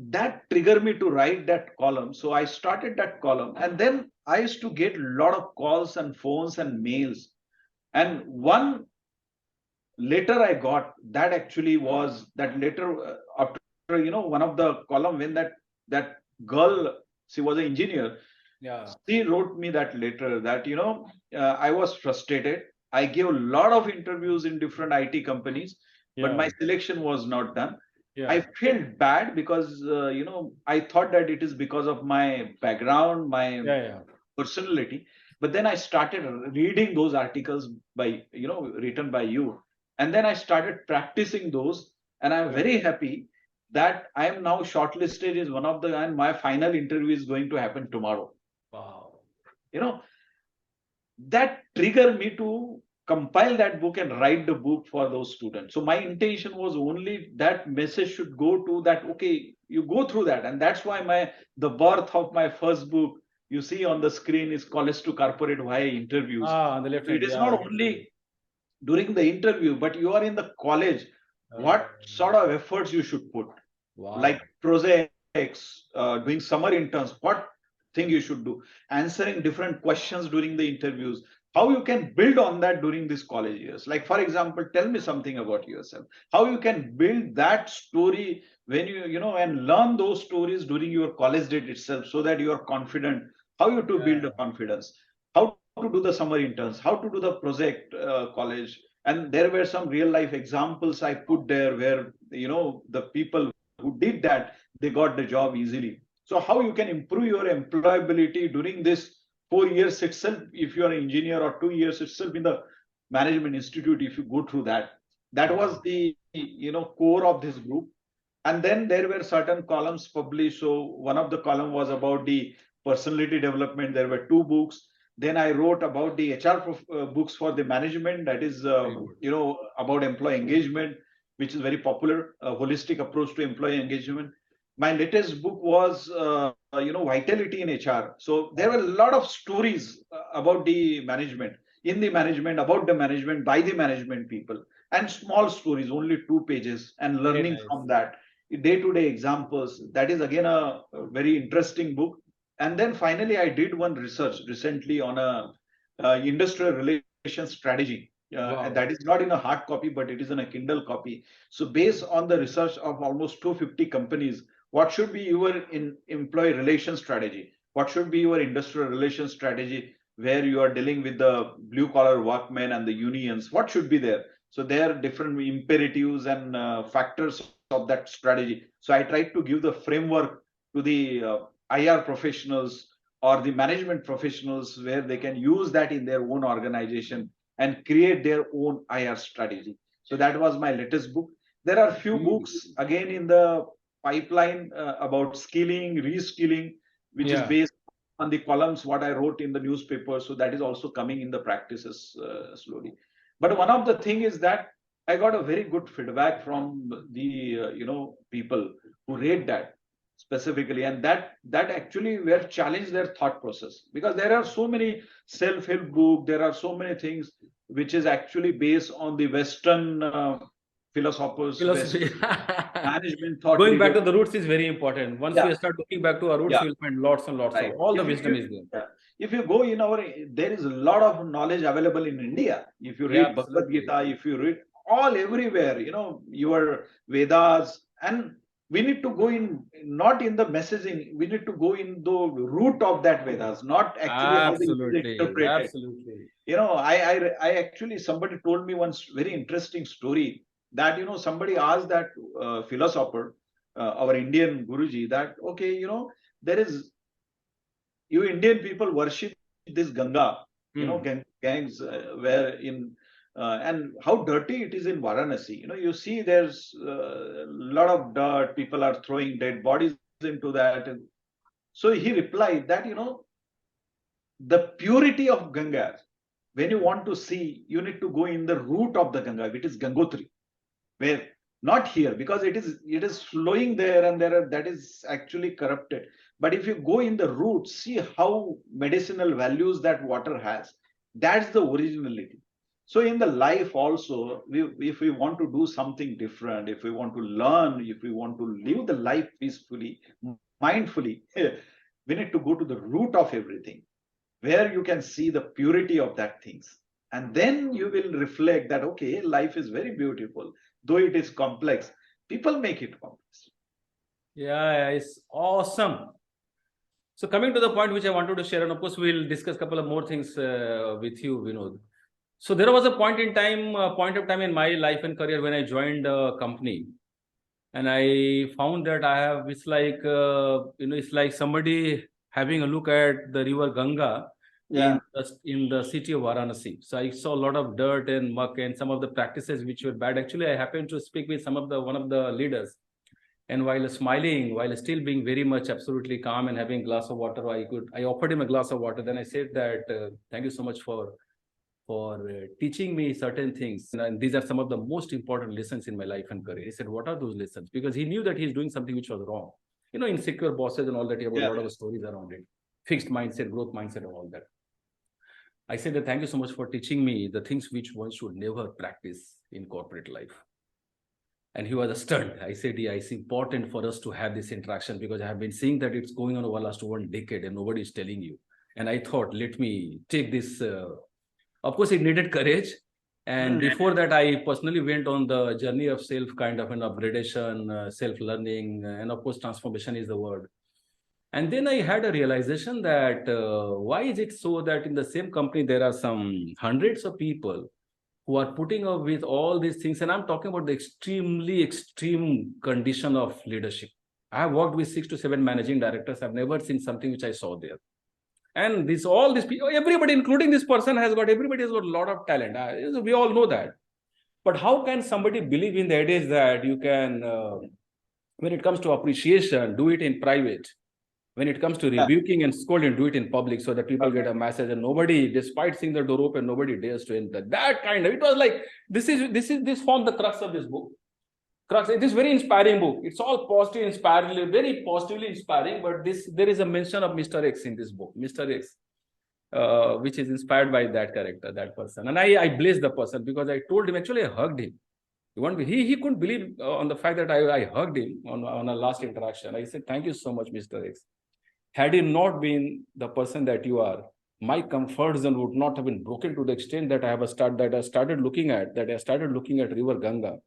That triggered me to write that column. So I started that column, and then I used to get a lot of calls and phones and mails. And one letter I got that actually was that letter after, one of the column when that girl, she was an engineer. She wrote me that letter that, I was frustrated. I gave a lot of interviews in different IT companies, but my selection was not done. I felt bad because, I thought that it is because of my background, my personality. But then I started reading those articles written by you. And then I started practicing those. And I'm very happy that I am now shortlisted is one of the, and my final interview is going to happen tomorrow. Wow. You know, that triggered me to compile that book and write the book for those students. So my intention was only that message should go to that, okay, you go through that. And that's why the birth of my first book, you see on the screen, is College to Corporate Why Interviews. On the left hand, It is not only during the interview, but you are in the college, what sort of efforts you should put, like projects, doing summer interns, what thing you should do, answering different questions during the interviews, how you can build on that during these college years. Like, for example, tell me something about yourself, how you can build that story when and learn those stories during your college date itself, so that you are confident, how you to build a confidence, how to do the summer interns, how to do the project college. And there were some real life examples I put there where, the people who did that, they got the job easily. So how you can improve your employability during this 4 years itself, if you are an engineer, or 2 years itself in the management institute, if you go through that. That was the core of this group. And then there were certain columns published. So one of the column was about the personality development. There were 2 books. Then I wrote about the HR books for the management, that is about employee engagement, which is very popular, a holistic approach to employee engagement. My latest book was vitality in HR. So there were a lot of stories about the management, in the management, about the management, by the management people, and small stories, only 2 pages, and learning from that, day-to-day examples. That is again a very interesting book. And then finally I did one research recently on a industrial relations strategy. And that is not in a hard copy, but it is in a Kindle copy. So based on the research of almost 250 companies, what should be your employee relations strategy? What should be your industrial relations strategy, where you are dealing with the blue collar workmen and the unions? What should be there? So there are different imperatives and factors of that strategy. So I tried to give the framework to the IR professionals or the management professionals, where they can use that in their own organization and create their own IR strategy. So that was my latest book. There are few books again in the pipeline about skilling, reskilling, which is based on the columns what I wrote in the newspaper. So that is also coming in the practices slowly. But one of the thing is that I got a very good feedback from the people who read that specifically, and that actually were challenge their thought process, because there are so many self-help books, there are so many things which is actually based on the Western philosophers, philosophy. management thought. Going back to the roots is very important. Once we start looking back to our roots, we will find lots and lots of all the wisdom is there. If you go in there is a lot of knowledge available in India. If you read Bhagavad Gita, if you read all everywhere, your Vedas, and we need to go in, not in the messaging, we need to go in the root of that Vedas, not actually how they interpret it. I actually, somebody told me once very interesting story, that somebody asked that philosopher, our Indian Guruji, that okay, there is, you Indian people worship this Ganga, gangs where in and how dirty it is in Varanasi. You see there's a lot of dirt, people are throwing dead bodies into that. And so he replied that the purity of Ganga, when you want to see, you need to go in the root of the Ganga, which is Gangotri, where not here, because it is flowing there, and that is actually corrupted. But if you go in the root, see how medicinal values that water has. That's the originality. So in the life also, if we want to do something different, if we want to learn, if we want to live the life peacefully, mindfully, we need to go to the root of everything, where you can see the purity of that things. And then you will reflect that, okay, life is very beautiful, though it is complex. People make it complex. Yeah, it's awesome. So coming to the point which I wanted to share, and of course we'll discuss a couple of more things with you, Vinod. So there was a point of time in my life and career when I joined a company, and I found that it's like somebody having a look at the river Ganga in the city of Varanasi. So I saw a lot of dirt and muck and some of the practices which were bad. Actually, I happened to speak with one of the leaders, And while smiling, while still being very much absolutely calm and having a glass of water, I offered him a glass of water. Then I said that, thank you so much for teaching me certain things. And these are some of the most important lessons in my life and career. He said, what are those lessons? Because he knew that he's doing something which was wrong. Insecure bosses and all that. He have a lot of stories around it. Fixed mindset, growth mindset, and all that. I said that thank you so much for teaching me the things which one should never practice in corporate life. And he was stunned. I said, yeah, it's important for us to have this interaction because I have been seeing that it's going on over the last 1 decade and nobody is telling you. And I thought, let me take this. Of course, it needed courage. And before that, I personally went on the journey of self kind of an upgradation, self-learning, and of course, transformation is the word. And then I had a realization that why is it so that in the same company, there are some hundreds of people who are putting up with all these things. And I'm talking about the extreme condition of leadership. I have worked with 6 to 7 managing directors. I've never seen something which I saw there. And all these people, everybody, including this person, everybody has got a lot of talent. We all know that. But how can somebody believe in the ideas that you can, when it comes to appreciation, do it in private? When it comes to rebuking and scolding, do it in public so that people get a message and nobody, despite seeing the door open, nobody dares to enter. That kind of, it was like, this formed the crux of this book. It is very inspiring book. It's all positive, inspiring, very positively inspiring. But there is a mention of Mr. X in this book, Mr. X, which is inspired by that character, that person. And I blessed the person because I told him, actually, I hugged him. He couldn't believe on the fact that I hugged him on our last interaction. I said, thank you so much, Mr. X. Had he not been the person that you are, my comfort zone would not have been broken to the extent that I started looking at River Ganga.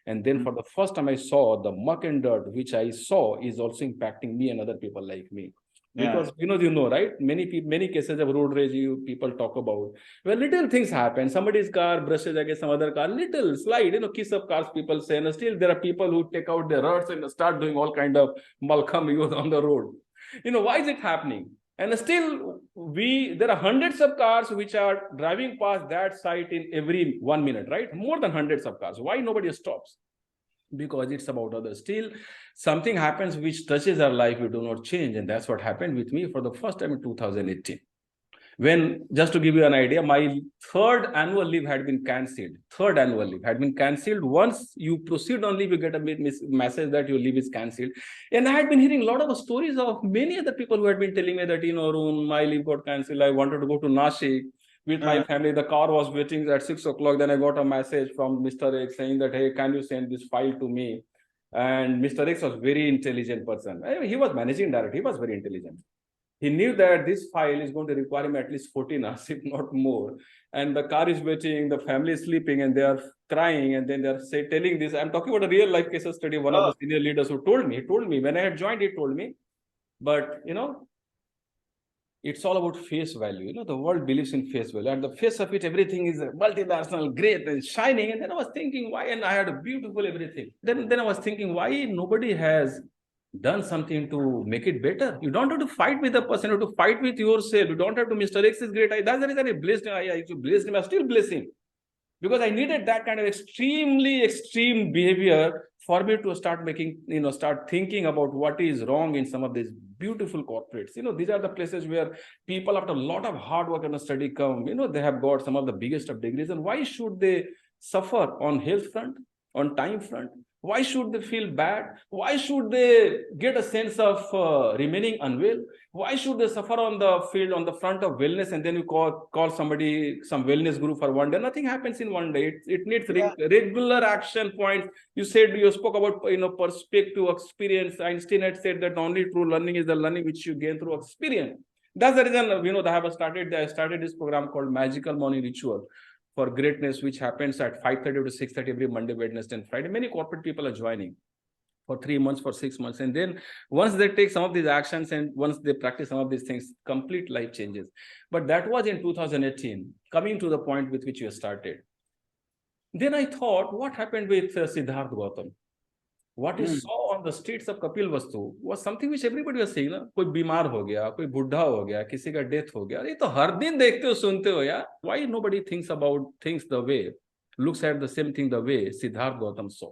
And then for the first time I saw the muck and dirt, which I saw is also impacting me and other people like me. Because, right? Many cases of road rage people talk about. Well, little things happen. Somebody's car brushes against some other car, little slide, kiss up cars, people say. And still there are people who take out their ruts and start doing all kind of malkham on the road. Why is it happening? And still there are hundreds of cars which are driving past that site in every 1 minute, right? More than hundreds of cars. Why nobody stops? Because it's about others. Still, something happens which touches our life, we do not change. And that's what happened with me for the first time in 2018. When, just to give you an idea, my third annual leave had been cancelled. Once you proceed on leave, you get a message that your leave is cancelled. And I had been hearing a lot of stories of many other people who had been telling me that, Arun, my leave got cancelled. I wanted to go to Nashik with my family. The car was waiting at 6 o'clock. Then I got a message from Mr. X saying that, hey, can you send this file to me? And Mr. X was a very intelligent person. He was managing director. He was very intelligent. He knew that this file is going to require him at least 14 hours, if not more. And the car is waiting, the family is sleeping, and they are crying, and then they are telling this. I'm talking about a real life case study. One of the senior leaders who told me when I had joined, he told me. But, it's all about face value. The world believes in face value. At the face of it, everything is multinational, great, and shining. And then I was thinking, why? And I had a beautiful everything. Then I was thinking, why nobody has done something to make it better? You don't have to fight with the person, you have to fight with yourself. You don't have to, Mr. X is great. That's the reason I blessed him. I blessed him. I still bless him. Because I needed that kind of extremely extreme behavior for me to start thinking about what is wrong in some of these beautiful corporates. These are the places where people, after a lot of hard work and study, come, they have got some of the biggest of degrees. And why should they suffer on health front, on time front? Why should they feel bad? Why should they get a sense of remaining unwell? Why should they suffer on the field, on the front of wellness, and then you call somebody, some wellness group for one day? Nothing happens in one day. It needs regular action points. You spoke about perspective, experience. Einstein had said that only true learning is the learning which you gain through experience. That's the reason I started this program called Magical Morning Ritual for Greatness, which happens at 5:30 to 6:30 every Monday, Wednesday, and Friday. Many corporate people are joining for 3 months, for 6 months. And then once they take some of these actions and once they practice some of these things, complete life changes. But that was in 2018, coming to the point with which you started. Then I thought, what happened with Siddharth Gautam? What you saw on the streets of Kapilvastu was something which everybody was saying, कोई बीमार हो गया, कोई बुढ़ा हो गया, किसी का डेथ हो गया, ये तो हर दिन देखते हो सुनते हो यार. Why nobody thinks about things the way, looks at the same thing the way Siddharth Gautam saw?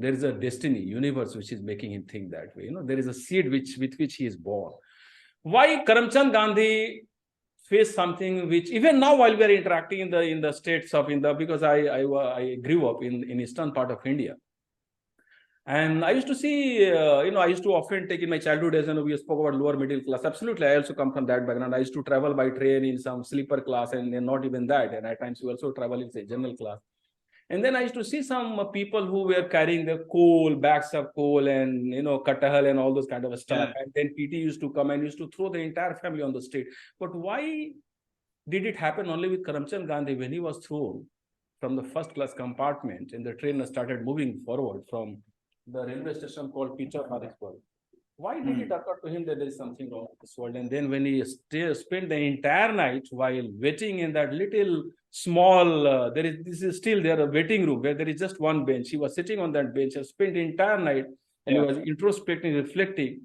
There is a destiny, universe, which is making him think that way. There is a seed with which he is born. Why Karamchand Gandhi faced something which even now while we are interacting in the states of because I grew up in eastern part of India. And I used to see, I used to often take in my childhood days, we spoke about lower middle class. Absolutely, I also come from that background. I used to travel by train in some sleeper class and not even that. And at times we also travel in, say, general class. And then I used to see some people who were carrying the coal, bags of coal and, katahal and all those kind of stuff. Yeah. And then PT used to come and used to throw the entire family on the street. But why did it happen only with Karamchand Gandhi when he was thrown from the first class compartment and the train started moving forward from the railway station called Harrisburg? Why did it occur to him that there is something wrong with this world? And then when he spent the entire night while waiting in that little small, this is still there, a waiting room where there is just one bench. He was sitting on that bench and spent the entire night and he was introspecting, reflecting.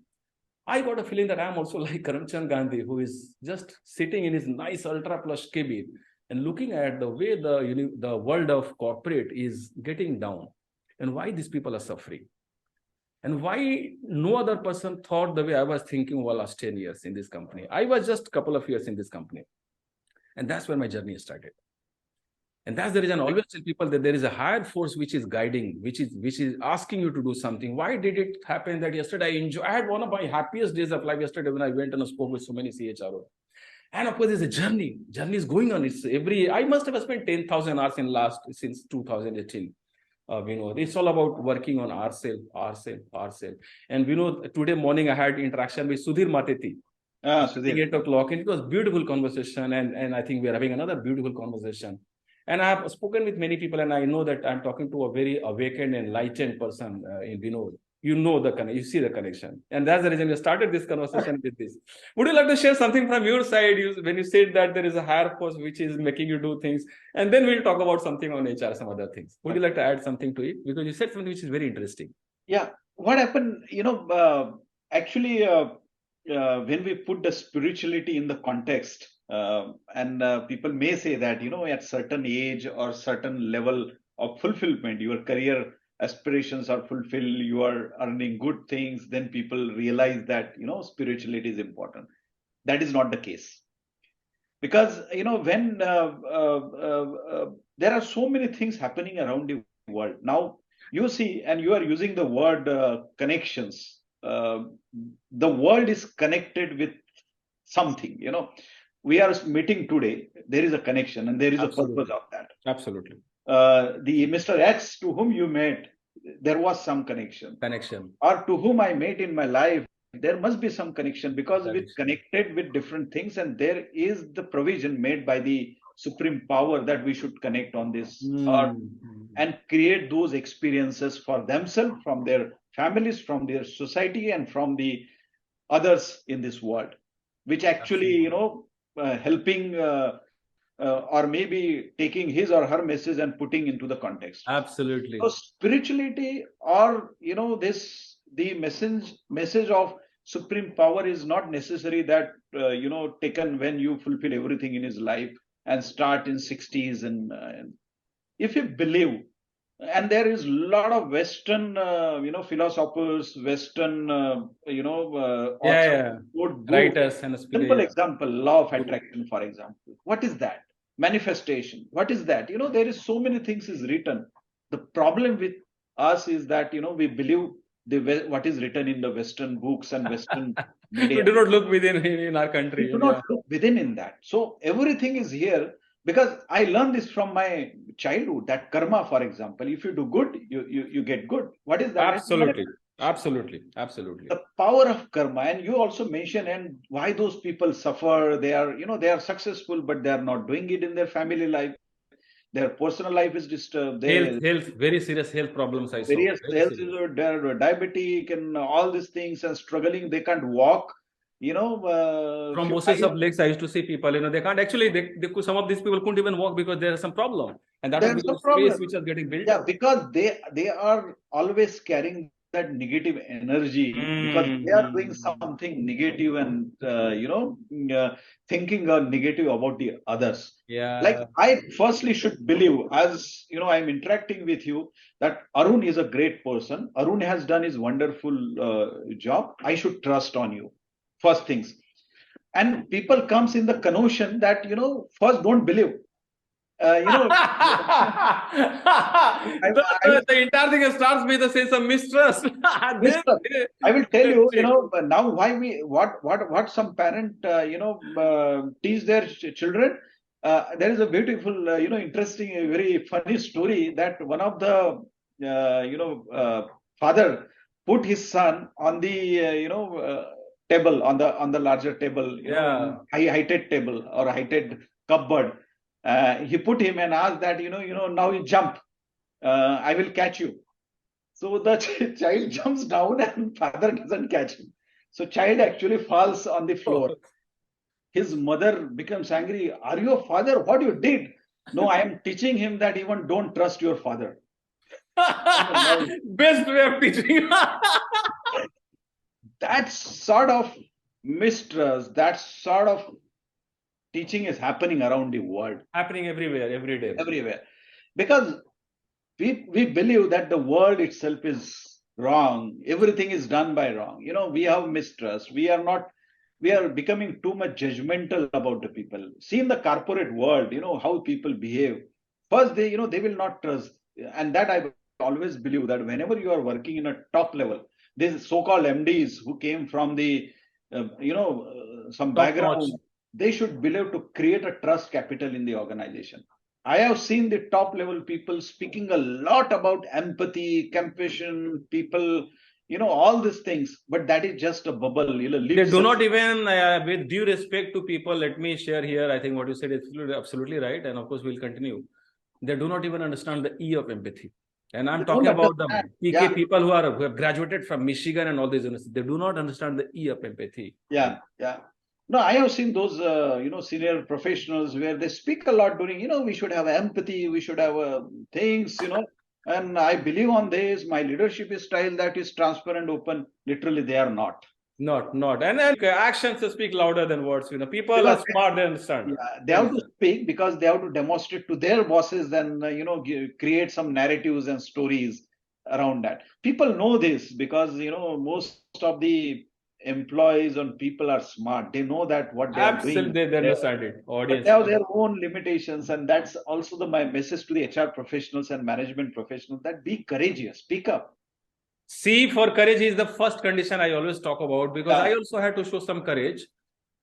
I got a feeling that I'm also like Karamchand Gandhi, who is just sitting in his nice ultra plush cabin and looking at the way the world of corporate is getting down and why these people are suffering. And why no other person thought the way I was thinking over the last 10 years in this company. I was just a couple of years in this company. And that's where my journey started. And that's the reason I always tell people that there is a higher force which is guiding, which is asking you to do something. Why did it happen that yesterday I had one of my happiest days of life yesterday when I went and spoke with so many CHRO. And of course, there's a journey. Journey is going on. I must have spent 10,000 hours since 2018. It's all about working on ourselves. And today morning I had interaction with Sudhir Mateti. Sudhir. 8 o'clock, and it was beautiful conversation. And I think we are having another beautiful conversation. And I have spoken with many people, and I know that I'm talking to a very awakened and enlightened person in Vinod. You see the connection. And that's the reason we started this conversation with this. Would you like to share something from your side when you said that there is a higher force which is making you do things? And then we'll talk about something on HR, some other things. Would you like to add something to it? Because you said something which is very interesting. Yeah. What happened, actually, when we put the spirituality in the context, and people may say that, at certain age or certain level of fulfillment, your career aspirations are fulfilled, you are earning good things, then people realize that, spirituality is important. That is not the case. Because, when there are so many things happening around the world. Now, you see, and you are using the word connections. The world is connected with something, We are meeting today, there is a connection and there is Absolutely. a purpose of that. Absolutely. The Mr. X to whom you met, there was some connection. Or to whom I met in my life, there must be some connection because we connected with different things and there is the provision made by the supreme power that we should connect on this earth and create those experiences for themselves, from their families, from their society, and from the others in this world, which actually, helping or maybe taking his or her message and putting into the context. Absolutely. So spirituality or, the message of supreme power is not necessary that, taken when you fulfill everything in his life and start in 60s. And if you believe, and there is a lot of Western, philosophers, Western, writers and simple example, law of attraction, for example. What is that? Manifestation. What is that? There is so many things is written. The problem with us is that, we believe what is written in the Western books and Western media. We do not look within in our country. We do not look within in that. So everything is here. Because I learned this from my childhood, that karma, for example, if you do good, you get good. What is that? Absolutely. The power of karma. And you also mentioned, and why those people suffer. They are successful, but they are not doing it in their family life. Their personal life is disturbed. Health, very serious health problems. I saw. Various health, they're diabetic and all these things and struggling. They can't walk. From Moses of Lakes, I used to see people, they can't actually, some of these people couldn't even walk because there is some problem. And that is because space which is getting built. Yeah, because they are always carrying that negative energy because they are doing something negative and thinking negative about the others. Like Yeah. I firstly should believe, as I'm interacting with you, that Arun is a great person. Arun has done his wonderful job. I should trust on you. First things. And people comes in the connotation that first don't believe. You know, I will The entire thing starts with a sense of mistrust. mistrust. I will tell They- you, now why what some parent, teach their children. There is a beautiful, interesting, very funny story that one of the, father put his son on the, table on the larger table, yeah. heighted table or heighted cupboard. He put him and asked that, now you jump. I will catch you. So the child jumps down and father doesn't catch him. So child actually falls on the floor. His mother becomes angry. Are you a father? What you did? No, I am teaching him that even don't trust your father. Best way of teaching. That sort of mistrust, that sort of teaching is happening around the world, Happening everywhere, every day. everywhere. Because we believe that the world itself is wrong. Everything is done by wrong. We have mistrust. We are becoming too much judgmental about the people. See in the corporate world, how people behave. First, they will not trust. And that I always believe that whenever you are working in a top level, these so-called MDs who came from the, some Top notch. background, they should believe to create a trust capital in the organization. I have seen the top level people speaking a lot about empathy, compassion, people, all these things, but that is just a bubble. They do not even, with due respect to people, let me share here. I think what you said is absolutely right. And of course, we'll continue. They do not even understand the E of empathy. And I'm talking about the PK people who have graduated from Michigan and all these universities. They do not understand the E of empathy. Yeah, yeah. No, I have seen those, senior professionals where they speak a lot during, we should have empathy, we should have things, and I believe on this. My leadership is style that is transparent, open. Literally, they are not. Not. And then actions speak louder than words. People because are smart, they understand. Yeah, they have to speak because they have to demonstrate to their bosses and, create some narratives and stories around that. People know this because, most of the employees and people are smart. They know that what they are doing. Absolutely, they understand it. But they have their own limitations, and that's also my message to the HR professionals and management professionals, that be courageous, speak up. C for courage is the first condition I always talk about, because I also had to show some courage.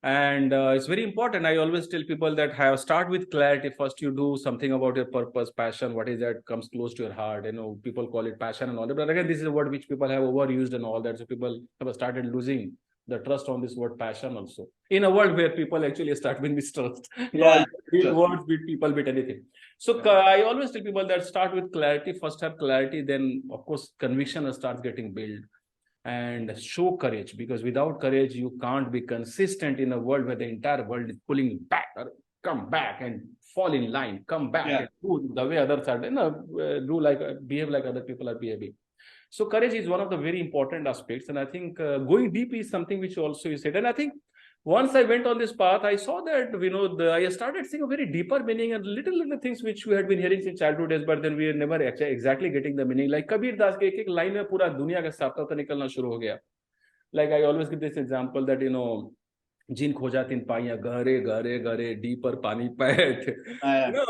And it's very important. I always tell people that start with clarity. First, you do something about your purpose, passion. What is that comes close to your heart? People call it passion and all that. But again, this is a word which people have overused and all that. So people have started losing the trust on this word passion also. In a world where people actually start with mistrust. Yeah. Words beat people, beat anything. So I always tell people that start with clarity. First have clarity. Then, of course, conviction starts getting built. And show courage, because without courage you can't be consistent in a world where the entire world is pulling you back. Or come back and fall in line, come back and do the way others are, behave like other people are behaving. So courage is one of the very important aspects, and I think going deep is something which also you said. And I think once I went on this path, I saw that, I started seeing a very deeper meaning and little things which we had been hearing since childhood days, but then we were never exactly getting the meaning. Like Kabir Das ke ek line mein pura duniya ka saartata nikalna shuru ho gaya. Like I always give this example that, जिन खोजा तिन पाइया गहरे गहरे गहरे D पर पानी पैठ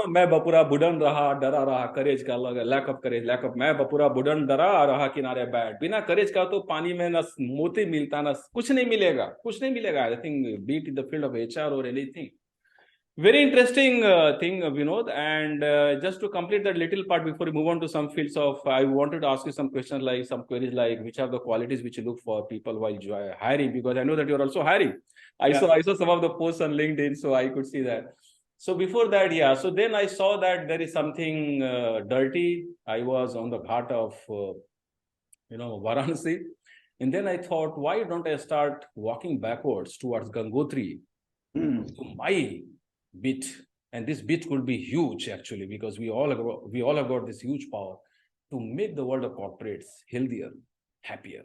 मैं बपुरा बुडन रहा डरा रहा करेज का लैक ऑफ करेज मैं बपुरा बुडन डरा रहा किनारे बैठ बिना करेज का तो पानी में न मोती मिलता न कुछ नहीं मिलेगा I think beat in the field of HR or anything. Very interesting thing, Vinod. And just to complete that little part before we move on to some fields of, I wanted to ask you some questions, like some queries, like which are the qualities which you look for people while hiring, because I know that you're also hiring. I saw some of the posts on LinkedIn, so I could see that. So before that, so then I saw that there is something dirty. I was on the ghat of, Varanasi. And then I thought, why don't I start walking backwards towards Gangotri to my bit? And this bit could be huge actually, because we all have got this huge power to make the world of corporates healthier, happier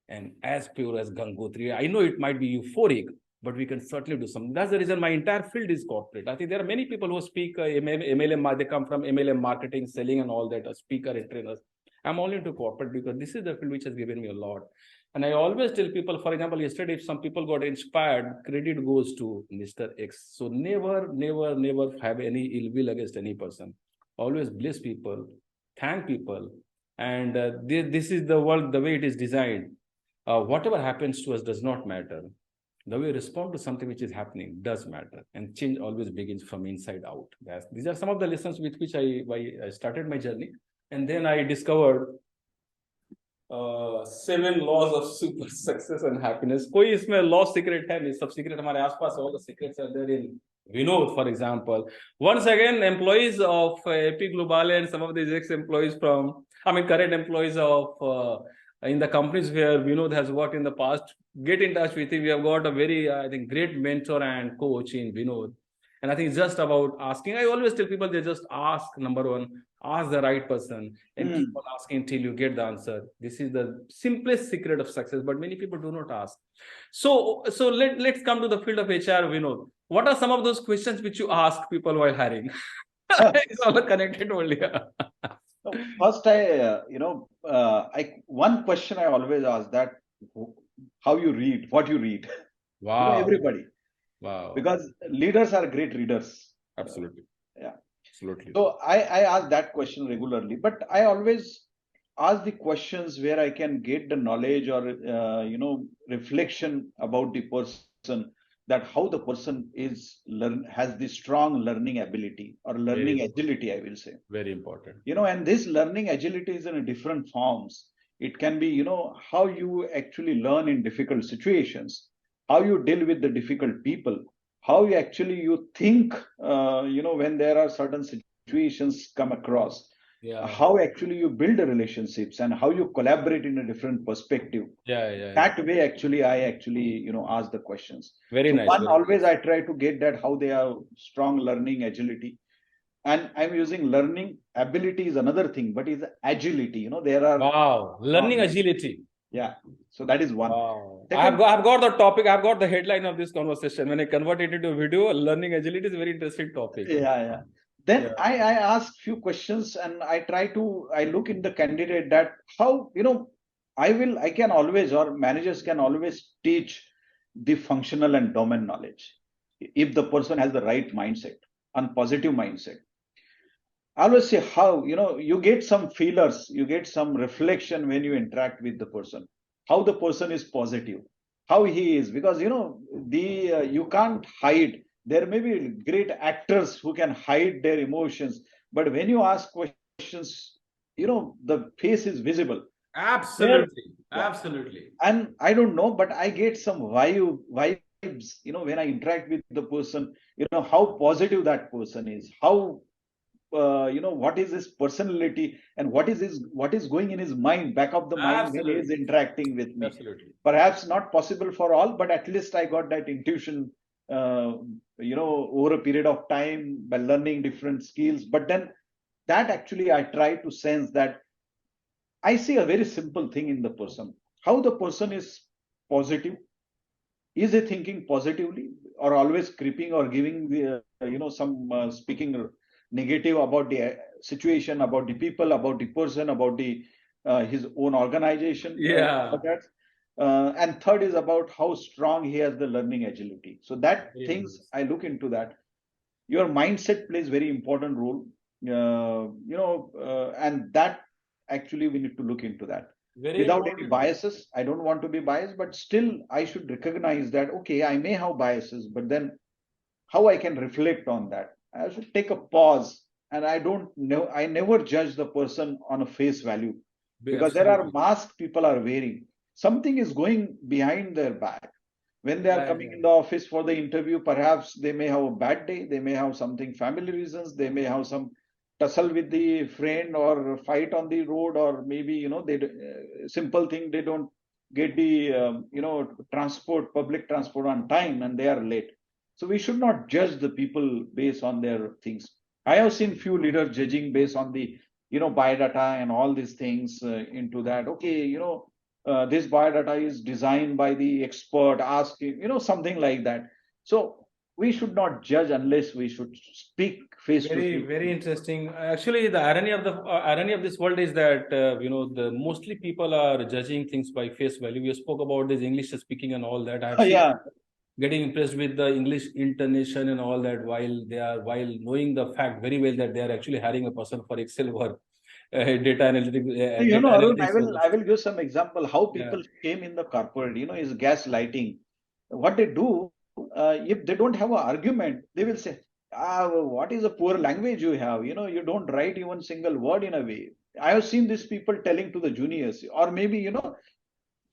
and as pure as Gangotri. I know it might be euphoric, but we can certainly do something. That's the reason my entire field is corporate. I think there are many people who speak MLM, they come from MLM marketing, selling and all that, a speaker and trainers. I'm all into corporate because this is the field which has given me a lot. And I always tell people, for example, yesterday, if some people got inspired, credit goes to Mr. X. So never have any ill will against any person. Always bless people, thank people. And this is the world, the way it is designed. Whatever happens to us does not matter. The way we respond to something which is happening does matter. And change always begins from inside out. These are some of the lessons with which I started my journey. And then I discovered 7 laws of super success and happiness. कोई इसमें law secret है नहीं, सब secret हमारे आसपास, all the secrets are there in Vinod, for example. Once again, employees of AP Global and some of these ex-employees current employees of in the companies where Vinod has worked in the past, get in touch with him. We have got a very, I think, great mentor and coach in Vinod. And I think it's just about asking. I always tell people, they just ask, number one, ask the right person and keep on asking until you get the answer. This is the simplest secret of success, but many people do not ask. So let's come to the field of HR, Vinod. What are some of those questions which you ask people while hiring? It's all connected only. First, one question I always ask that how you read, what you read. Wow. Everybody. Wow. Because leaders are great readers. Absolutely. Yeah. Absolutely. So I ask that question regularly, but I always ask the questions where I can get the knowledge or reflection about the person, that how the person has the strong learning ability or learning agility, I will say. Very important. And this learning agility is in different forms. It can be, how you actually learn in difficult situations, how you deal with the difficult people, how you think, when there are certain situations come across, how actually you build the relationships and how you collaborate in a different perspective. That way, I ask the questions. Very nice. Always I try to get that how they have strong learning agility. And I'm using learning ability is another thing, but is agility. There are learning agility. Yeah. So that is one. Wow. I've got the topic. I've got the headline of this conversation. When I convert it into a video, learning agility is a very interesting topic. Yeah. Then I ask few questions and I look in the candidate that how, I can always, or managers can always teach the functional and domain knowledge if the person has the right mindset and positive mindset. I always say how, you get some feelers, you get some reflection when you interact with the person, how the person is positive, how he is, because, you can't hide. There may be great actors who can hide their emotions, but when you ask questions, the face is visible. Absolutely. Absolutely. And I don't know, but I get some vibes, when I interact with the person, how positive that person is, how what is his personality and what is going in his mind, back of the mind when he is interacting with me. Absolutely. Perhaps not possible for all, but at least I got that intuition, over a period of time by learning different skills. But then that actually I try to sense that I see a very simple thing in the person, how the person is positive. Is he thinking positively or always creeping or giving the, some speaking negative about the situation, about the people, about the person, about the his own organization. And third is about how strong he has the learning agility. So that things I look into that. Your mindset plays very important role, and that actually we need to look into that. Without any biases. I don't want to be biased, but still I should recognize that, okay, I may have biases, but then how I can reflect on that. I should take a pause, and I never judge the person on a face value, because there are masks people are wearing. Something is going behind their back. When they are coming in the office for the interview, perhaps they may have a bad day, they may have something family reasons, they may have some tussle with the friend or fight on the road, or maybe, simple thing, they don't get the, public transport on time and they are late. So we should not judge the people based on their things. I have seen few leaders judging based on the, biodata and all these things into that. Okay, this biodata is designed by the expert, ask him, something like that. So we should not judge unless we should speak face to face. Very interesting. Actually, the irony of this world is that the mostly people are judging things by face value. We spoke about this English speaking and all that. I have seen Yeah. getting impressed with the English intonation and all that while knowing the fact very well that they are actually hiring a person for Excel work, data analytics. Arun, Analytics. I will give some example how people Yeah. came in the corporate, is gaslighting. What they do, if they don't have an argument, they will say, what is a poor language you have? You don't write even single word in a way. I have seen these people telling to the juniors, or maybe,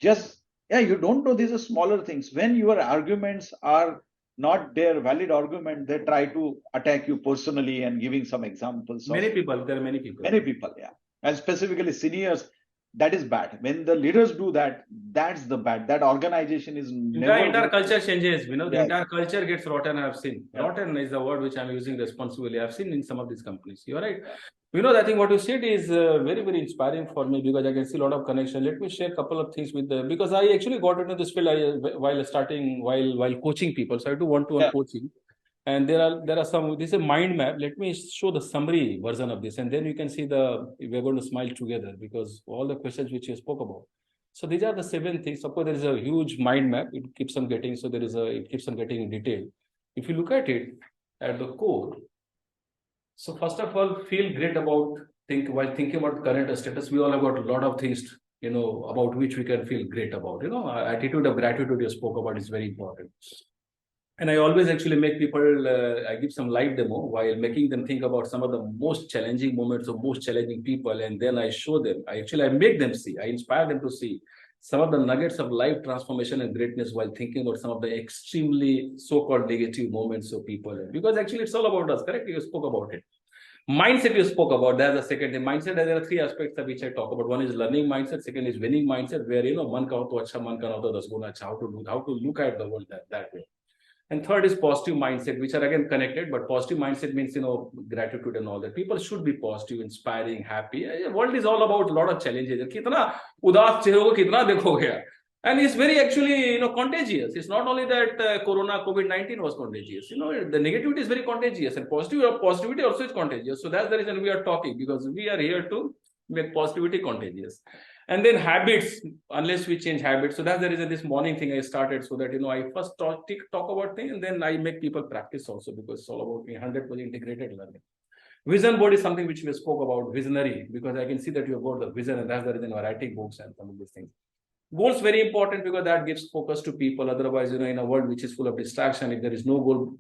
just, yeah, you don't know these are smaller things. When your arguments are not their valid argument, they try to attack you personally and giving some examples of Many people. There are many people. many people, yeah. And specifically seniors, that is bad. When the leaders do that, that's the bad. That organization is never. Entire culture changes. The Yeah. entire culture gets rotten. I've seen. Yeah. Rotten is the word which I'm using responsibly. I've seen in some of these companies. You're right. I think what you said is very, very inspiring for me because I can see a lot of connection. Let me share a couple of things with because I actually got into this field while coaching people. So I do one-to-one coaching. And there are some, this is a mind map. Let me show the summary version of this. And then you can see we're going to smile together because all the questions which you spoke about. So these are the 7 things. Of course, there is a huge mind map. It keeps on getting, it keeps on getting in detail. If you look at it at the core, so first of all, feel great while thinking about current status. We all have got a lot of things, about which we can feel great about. Attitude of gratitude you spoke about is very important. And I always actually make people, I give some live demo while making them think about some of the most challenging moments of most challenging people. And then I show them, I make them see, I inspire them to see some of the nuggets of life transformation and greatness while thinking about some of the extremely so-called negative moments of people. Because actually it's all about us, correct? You spoke about it. Mindset you spoke about, that's the second thing. Mindset, there are 3 aspects of which I talk about. One is learning mindset, second is winning mindset, where, man ka ho to acha, man ka na ho to 10 guna acha, how to look at the world that way. And third is positive mindset, which are again connected, but positive mindset means, gratitude and all that. People should be positive, inspiring, happy. The world is all about a lot of challenges. Kitna udaas chehro ko kitna dekhoge. And it's very actually, contagious. It's not only that Corona, COVID-19 was contagious. The negativity is very contagious and positivity also is contagious. So that's the reason we are talking because we are here to make positivity contagious. And then habits, unless we change habits. So that's the reason this morning thing I started so that, I first talk about things and then I make people practice also because it's all about 100% integrated learning. Vision board is something which we spoke about, visionary, because I can see that you have got the vision and that's the reason we're writing books and some of these things. Goals very important because that gives focus to people. Otherwise, in a world which is full of distraction, if there is no goal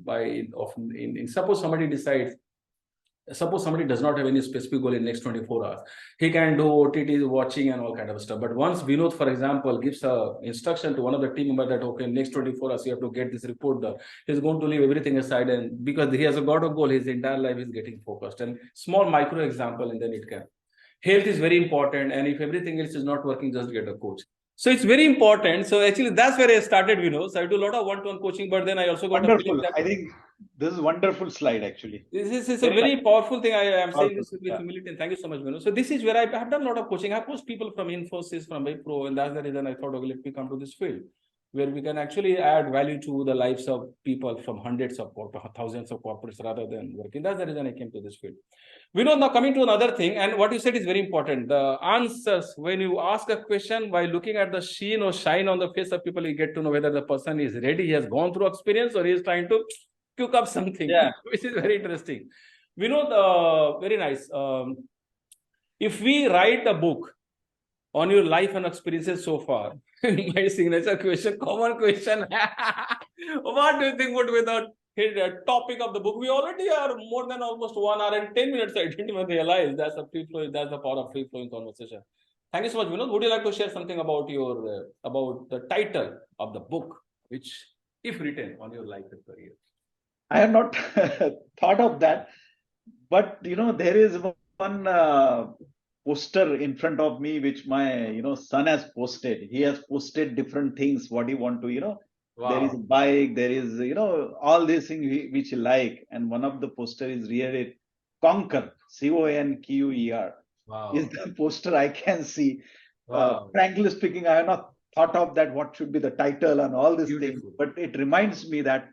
suppose somebody does not have any specific goal in next 24 hours, he can do OTT watching and all kind of stuff. But once Vinod, for example, gives a instruction to one of the team members that, okay, next 24 hours, you have to get this report done, he's going to leave everything aside. And because he has got a goal, his entire life is getting focused. And small micro example, and then it can. Health is very important. And if everything else is not working, just get a coach. So it's very important. So actually, that's where I started, So I do a lot of one-to-one coaching, but then I also got wonderful. I think this is a wonderful slide, actually. This is a very powerful thing. I am saying this with humility. And thank you so much, So this is where I have done a lot of coaching. I coached people from Infosys, from Wipro, and that's the reason I thought, okay, let me come to this field where we can actually add value to the lives of people from hundreds of thousands of corporates rather than working. That's the reason I came to this field. Now coming to another thing, and what you said is very important. The answers, when you ask a question by looking at the sheen or shine on the face of people, you get to know whether the person is ready, he has gone through experience, or he is trying to cook up something, which is very interesting. Very nice. If we write a book on your life and experiences so far, my signature question, common question, what do you think would be the topic of the book? We already are more than almost 1 hour and 10 minutes. I didn't even realize that's the power of free-flowing conversation. Thank you so much, Vinod. Would you like to share something about about the title of the book, which, if written, on your life and career? I have not thought of that, but there is one poster in front of me which my son has posted. He has posted different things what he want to Wow. There is a bike, there is all these things which he like, and one of the poster is really Conquer, CONQUER. Wow. Is the poster I can see. Wow. Frankly speaking, I have not thought of that, what should be the title and all these things, Beautiful. but it reminds me that,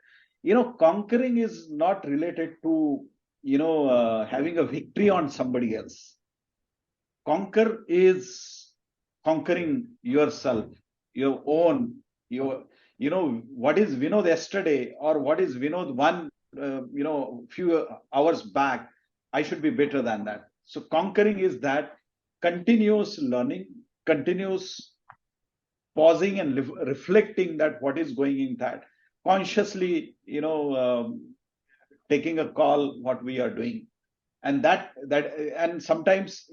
conquering is not related to, having a victory on somebody else. Conquer is conquering yourself, your own, what is Vinod yesterday or what is Vinod few hours back. I should be better than that. So conquering is that continuous learning, continuous pausing and reflecting that what is going in that, consciously, taking a call what we are doing. And and sometimes,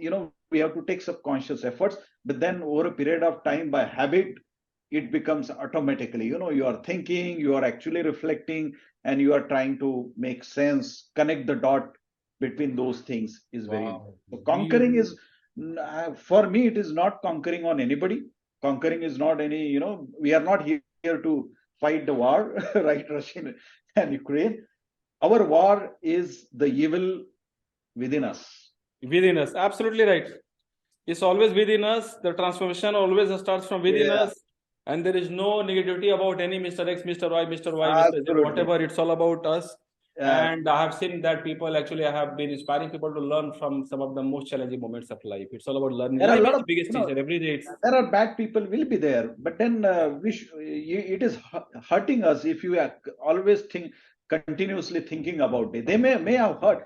we have to take subconscious efforts, but then over a period of time, by habit, it becomes automatically, you are thinking, you are actually reflecting, and you are trying to make sense, connect the dot between those things is very important. So conquering is, for me, it is not conquering on anybody. Conquering is not any, we are not here to fight the war, right? Russia and Ukraine. Our war is the evil within us. Within us. Absolutely right. It's always within us. The transformation always starts from within us. And there is no negativity about any Mr. X, Mr. Y, Mr. Y, Mr. Z, whatever. It's all about us. And I have seen that people actually have been inspiring people to learn from some of the most challenging moments of life. It's all about learning. There are a lot the of, biggest teacher every day. There are bad people will be there, but then it is hurting us if you are always continuously thinking about it. They may have hurt.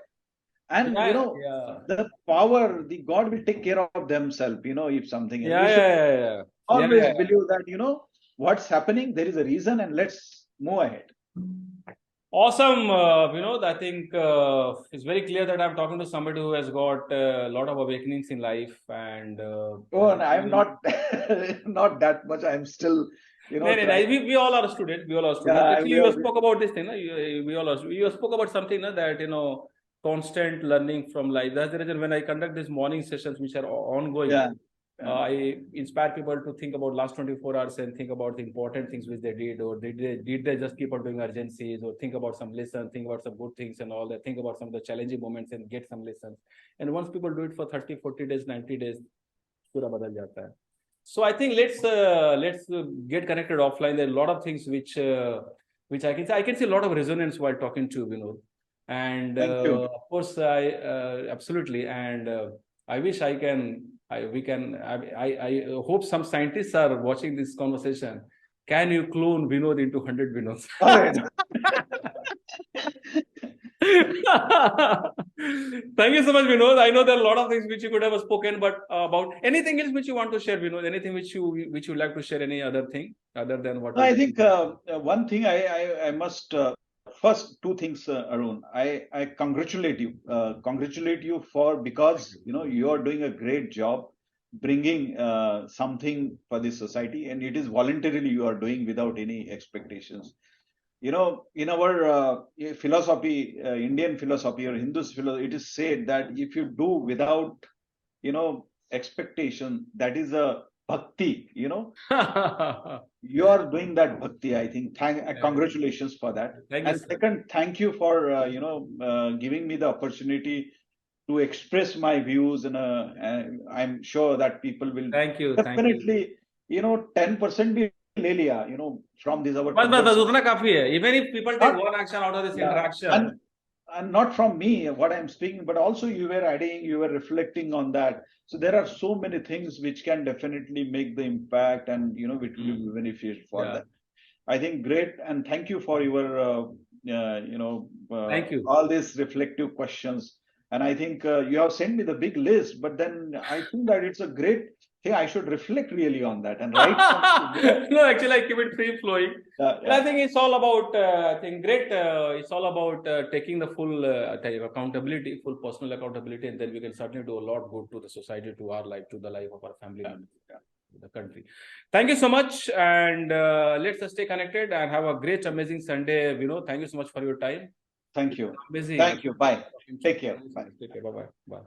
And the power, the God will take care of themselves, if something is. Always believe that, what's happening, there is a reason, and let's move ahead. Awesome, Vinod. I think it's very clear that I'm talking to somebody who has got a lot of awakenings in life, and I'm not not that much. I'm still, we all are students. We all are students. Actually, you spoke about this thing. You spoke about something that constant learning from life. That's the reason when I conduct these morning sessions, which are ongoing. I inspire people to think about last 24 hours and think about the important things which they did, or did they just keep on doing urgencies, or think about some lessons, think about some good things and all that, think about some of the challenging moments and get some lessons. And once people do it for 30, 40 days, 90 days, pura badal jata hai. So I think let's get connected offline. There are a lot of things which I can say. I can see a lot of resonance while talking to Vinod. And of course, absolutely. And I wish I hope some scientists are watching this conversation. Can you clone Vinod into 100 Vinods? Thank you so much, Vinod. I know there are a lot of things which you could have spoken, but about anything else which you want to share, Vinod? Anything which you like to share? Any other thing other than what? I think one thing I must. First, two things, Arun. I congratulate you for, because you are doing a great job bringing something for this society, and it is voluntarily you are doing without any expectations. In our philosophy, Indian philosophy or Hindu's philosophy, it is said that if you do without expectation, that is a bhakti. You are doing that bhakti. I think. Congratulations for that. And second, thank you for giving me the opportunity to express my views, and I'm sure that people will definitely 10% be le liya, from this our even if people take one action out of this interaction. And not from me, what I'm speaking, but also you were adding, you were reflecting on that. So there are so many things which can definitely make the impact, and which will be beneficial for that. I think great, and thank you for your thank you. All these reflective questions. And I think you have sent me the big list, but then I think that it's a great. Hey, I should reflect really on that and write something. No, actually, I keep it free flowing. I think it's all about. It's all about taking the full accountability, full personal accountability, and then we can certainly do a lot good to the society, to our life, to the life of our family, the country. Thank you so much, and let's stay connected and have a great, amazing Sunday, Vinod. Thank you so much for your time. Thank you. Amazing. Thank you. Bye. Take care. Bye. Take care. Bye.